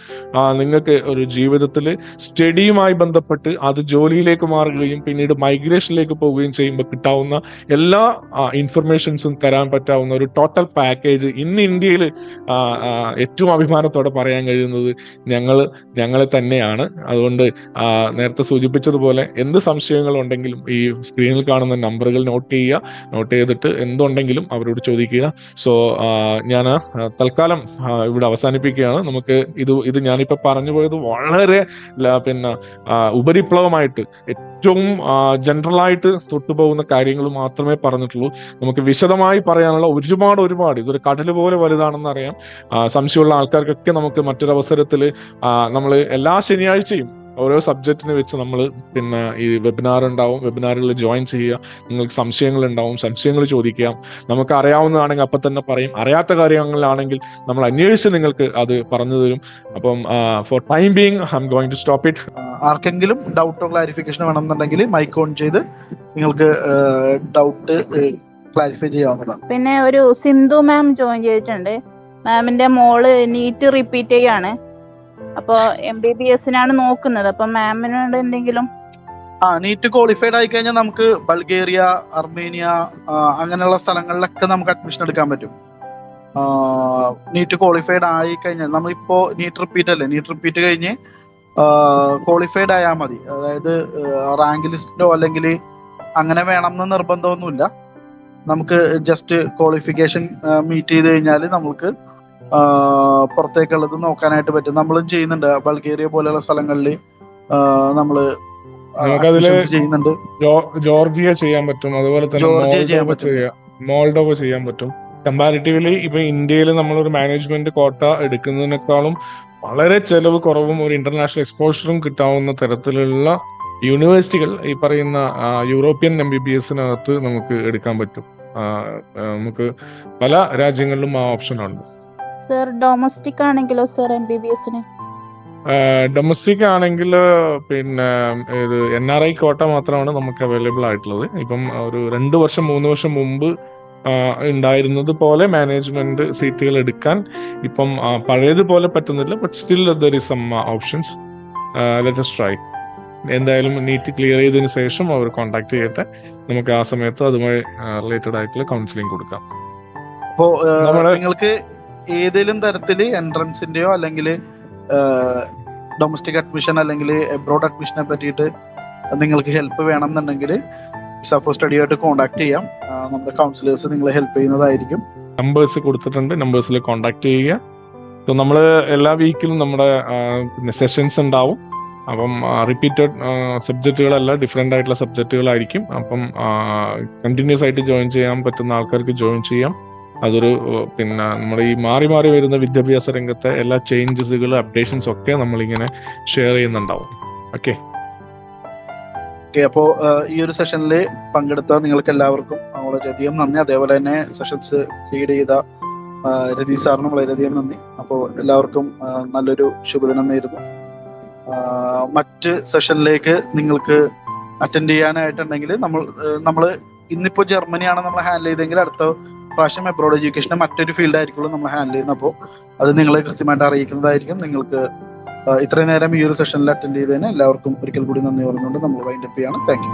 നിങ്ങൾക്ക് ഒരു ജീവിതത്തിൽ സ്റ്റഡിയുമായി ബന്ധപ്പെട്ട് അത് ജോലിയിലേക്ക് മാറുകയും പിന്നീട് മൈഗ്രേഷനിലേക്ക് പോവുകയും ചെയ്യുമ്പോൾ കിട്ടാവുന്ന എല്ലാ ഇൻഫർമേഷൻസും തരാൻ പറ്റാവുന്ന ഒരു ടോട്ടൽ പാക്കേജ് ഇന്ന് ഇന്ത്യയിൽ ഏറ്റവും അഭിമാനത്തോടെ പറയാൻ കഴിയുന്നത് ഞങ്ങളെ തന്നെയാണ്. അതുകൊണ്ട് നേരത്തെ സൂചിപ്പിച്ചതുപോലെ എന്ത് സംശയങ്ങളുണ്ടെങ്കിലും ഈ സ്ക്രീനിൽ കാണുന്ന നമ്പറുകൾ നോട്ട് ചെയ്തിട്ട് എന്തുണ്ടെങ്കിലും അവരോട് ചോദിക്കുക. സോ ഞാൻ തൽക്കാലം ഇവിടെ അവസാനിപ്പിക്കുകയാണ്. നമുക്ക് ഇത് ഞാനിപ്പോൾ പറഞ്ഞു പോയത് വളരെ പിന്നെ ഉപരിപ്ലവമായിട്ട് ഏറ്റവും ജനറലായിട്ട് തൊട്ടുപോകുന്ന കാര്യങ്ങൾ മാത്രമേ പറഞ്ഞിട്ടുള്ളൂ. നമുക്ക് വിശദമായി പറയാനുള്ള ഒരുപാട് ഇതൊരു കടൽ പോലെ വലുതാണെന്ന് അറിയാം. സംശയമുള്ള ആൾക്കാർക്കൊക്കെ നമുക്ക് മറ്റൊരവസരത്തിൽ നമ്മൾ എല്ലാ ശനിയാഴ്ചയും ഓരോ സബ്ജക്റ്റിനെ വെച്ച് നമ്മൾ പിന്നെ ഈ വെബിനാർ ഉണ്ടാവും, വെബിനാറുകളിൽ ജോയിൻ ചെയ്യുക. നിങ്ങൾക്ക് സംശയങ്ങൾ ഉണ്ടാവും, സംശയങ്ങൾ ചോദിക്കാം. നമുക്ക് അറിയാവുന്നതാണെങ്കിൽ അപ്പം തന്നെ പറയും, അറിയാത്ത കാര്യങ്ങളാണെങ്കിൽ നമ്മൾ അന്വേഷിച്ച് നിങ്ങൾക്ക് അത് പറഞ്ഞു തരും. അപ്പം for time being I am going to stop it. ആർക്കെങ്കിലും ഡൗട്ടോ ക്ലാരിഫിക്കേഷൻ വേണമെന്നുണ്ടെങ്കിൽ മൈക്ക് ഓൺ ചെയ്ത് നിങ്ങൾക്ക് ഡൗട്ട് ക്ലാരിഫൈ ചെയ്യാവുന്നതാണ്. പിന്നെ ഒരു സിന്ധു മാം ജോയിൻ ചെയ്തിട്ടുണ്ട്. മാമിന്റെ മോള് നീറ്റ് റിപ്പീറ്റ് ചെയ്യാണ്. അപ്പൊ MBBS-നാണ് നോക്കുന്നത്. അപ്പൊ മാമിനോട് എന്തെങ്കിലും നീറ്റ് ക്വാളിഫൈഡ് ആയി കഴിഞ്ഞാൽ നമുക്ക് ബൾഗേറിയ, അർമേനിയ അങ്ങനെയുള്ള സ്ഥലങ്ങളിലൊക്കെ നമുക്ക് അഡ്മിഷൻ എടുക്കാൻ പറ്റും. നീറ്റ് ക്വാളിഫൈഡ് ആയി കഴിഞ്ഞാൽ, നമ്മളിപ്പോ നീറ്റ് റിപ്പീറ്റ് അല്ലേ, നീറ്റ് റിപ്പീറ്റ് കഴിഞ്ഞ് ക്വാളിഫൈഡ് ആയാൽ മതി. അതായത് റാങ്ക് ലിസ്റ്റിലോ അല്ലെങ്കിൽ അങ്ങനെ വേണം എന്ന് നിർബന്ധമൊന്നുമില്ല. നമുക്ക് ജസ്റ്റ് ക്വാളിഫിക്കേഷൻ മീറ്റ് ചെയ്ത് കഴിഞ്ഞാൽ നമുക്ക് പുറത്തേക്കുള്ളത് നോക്കാനായിട്ട് പറ്റും. നമ്മളും ചെയ്യുന്നുണ്ട്. ബൾഗേറിയ പോലെയുള്ള സ്ഥലങ്ങളിൽ നമ്മൾ നമുക്കതില് ചെയ്യുന്നുണ്ട്. ജോർജിയ ചെയ്യാൻ പറ്റും, അതുപോലെ തന്നെ ജോർജിയ ചെയ്യാൻ പറ്റും. മോൾഡോവ ചെയ്യാൻ പറ്റും. കമ്പാരിറ്റീവ്ലി ഇപ്പൊ ഇന്ത്യയിൽ നമ്മളൊരു മാനേജ്മെന്റ് കോട്ട എടുക്കുന്നതിനേക്കാളും വളരെ ചെലവ് കുറവും ഒരു ഇന്റർനാഷണൽ എക്സ്പോഷറും കിട്ടാവുന്ന തരത്തിലുള്ള യൂണിവേഴ്സിറ്റികൾ ഈ പറയുന്ന യൂറോപ്യൻ MBBSനകത്ത് നമുക്ക് എടുക്കാൻ പറ്റും. നമുക്ക് പല രാജ്യങ്ങളിലും ആ ഓപ്ഷൻ ഉണ്ട്. സർ ഡൊമസ്റ്റിക് ആണെങ്കിലോ സർ MBBSന്? ഡൊമസ്റ്റിക് ആണെങ്കിൽ പിന്നെ ഇത് NRI കോട്ട മാത്രമാണ് നമുക്ക് അവൈലബിൾ ആയിട്ടുള്ളത്. ഇപ്പം ഒരു 2 വർഷം 3 വർഷം മുമ്പ് ഉണ്ടായിരുന്നത് പോലെ മാനേജ്മെന്റ് സീറ്റുകൾ എടുക്കാൻ ഇപ്പം പഴയതുപോലെ പറ്റുന്നില്ല. But still there is some options. Let us try. എന്തായാലും നീറ്റ് ക്ലിയർ ചെയ്തതിന് ശേഷം അവർ കോൺടാക്ട് ചെയ്യട്ടെ. നമുക്ക് ആ സമയത്ത് അതുമായി റിലേറ്റഡ് ആയിട്ടുള്ള കൗൺസിലിംഗ് കൊടുക്കാം. അപ്പോ നിങ്ങൾക്ക് ഏതെങ്കിലും തരത്തില് എൻട്രൻസിന്റെയോ അല്ലെങ്കിൽ ഡൊമസ്റ്റിക് അഡ്മിഷൻ അല്ലെങ്കിൽ എബ്രോഡ് അഡ്മിഷനെ പറ്റിയിട്ട് നിങ്ങൾക്ക് ഹെൽപ്പ് വേണമെന്നുണ്ടെങ്കിൽ വിസ ഫോർ സ്റ്റഡി ആയിട്ട് കോൺടാക്ട് ചെയ്യാം. നമ്മുടെ കൗൺസിലേഴ്സ് നിങ്ങളെ ഹെൽപ്പ് ചെയ്യുന്നതായിരിക്കും. നമ്പേഴ്സ് കൊടുത്തിട്ടുണ്ട്, നമ്പേഴ്സിൽ കോൺടാക്ട് ചെയ്യുക. സോ നമ്മൾ എല്ലാ വീക്കിലും നമ്മുടെ സെഷൻസ് ഉണ്ടാവും. അപ്പം റിപ്പീറ്റഡ് സബ്ജക്റ്റുകളല്ല, ഡിഫറെൻ്റ് ആയിട്ടുള്ള സബ്ജക്റ്റുകളായിരിക്കും. അപ്പം കണ്ടിന്യൂസ് ആയിട്ട് ജോയിൻ ചെയ്യാൻ പറ്റുന്ന ആൾക്കാർക്ക് ജോയിൻ ചെയ്യാം. അതൊരു പിന്നെ നമ്മുടെ ഈ മാറി മാറി വരുന്ന വിദ്യാഭ്യാസ രംഗത്തെ എല്ലാ ചേഞ്ചസുകൾ, അപ്ഡേഷൻസ് ഒക്കെ നമ്മളിങ്ങനെ ഷെയർ ചെയ്യുന്നുണ്ടാവും. ഓക്കെ, അപ്പോൾ ഈ ഒരു സെഷനിൽ പങ്കെടുത്ത നിങ്ങൾക്ക് എല്ലാവർക്കും വളരെയധികം നന്ദി. അതേപോലെ തന്നെ സെഷൻസ് ലീഡ് ചെയ്ത രതീഷ് സാറിനും വളരെയധികം നന്ദി. അപ്പോൾ എല്ലാവർക്കും നല്ലൊരു ശുഭദിനം നേരുന്നു. മറ്റ് സെഷനിലേക്ക് നിങ്ങൾക്ക് അറ്റൻഡ് ചെയ്യാനായിട്ടുണ്ടെങ്കിൽ നമ്മൾ ഇന്നിപ്പോൾ ജർമ്മനിയാണ് നമ്മൾ ഹാൻഡിൽ ചെയ്തെങ്കിൽ അടുത്ത പ്രാവശ്യം എബ്രോഡ് എഡ്യൂക്കേഷനെ മറ്റൊരു ഫീൽഡ് ആയിരിക്കുള്ളൂ നമ്മൾ ഹാൻഡിൽ ചെയ്യുന്നത്. അപ്പോൾ അത് നിങ്ങളെ കൃത്യമായിട്ട് അറിയിക്കുന്നതായിരിക്കും. നിങ്ങൾക്ക് ഇത്രയും നേരം ഈ ഒരു സെഷനിൽ അറ്റൻഡ് ചെയ്തതിന് എല്ലാവർക്കും ഒരിക്കൽ കൂടി നന്ദി പറഞ്ഞുകൊണ്ട് നമ്മൾ വൈൻഡപ്പ് ചെയ്യാണ്. Thank you.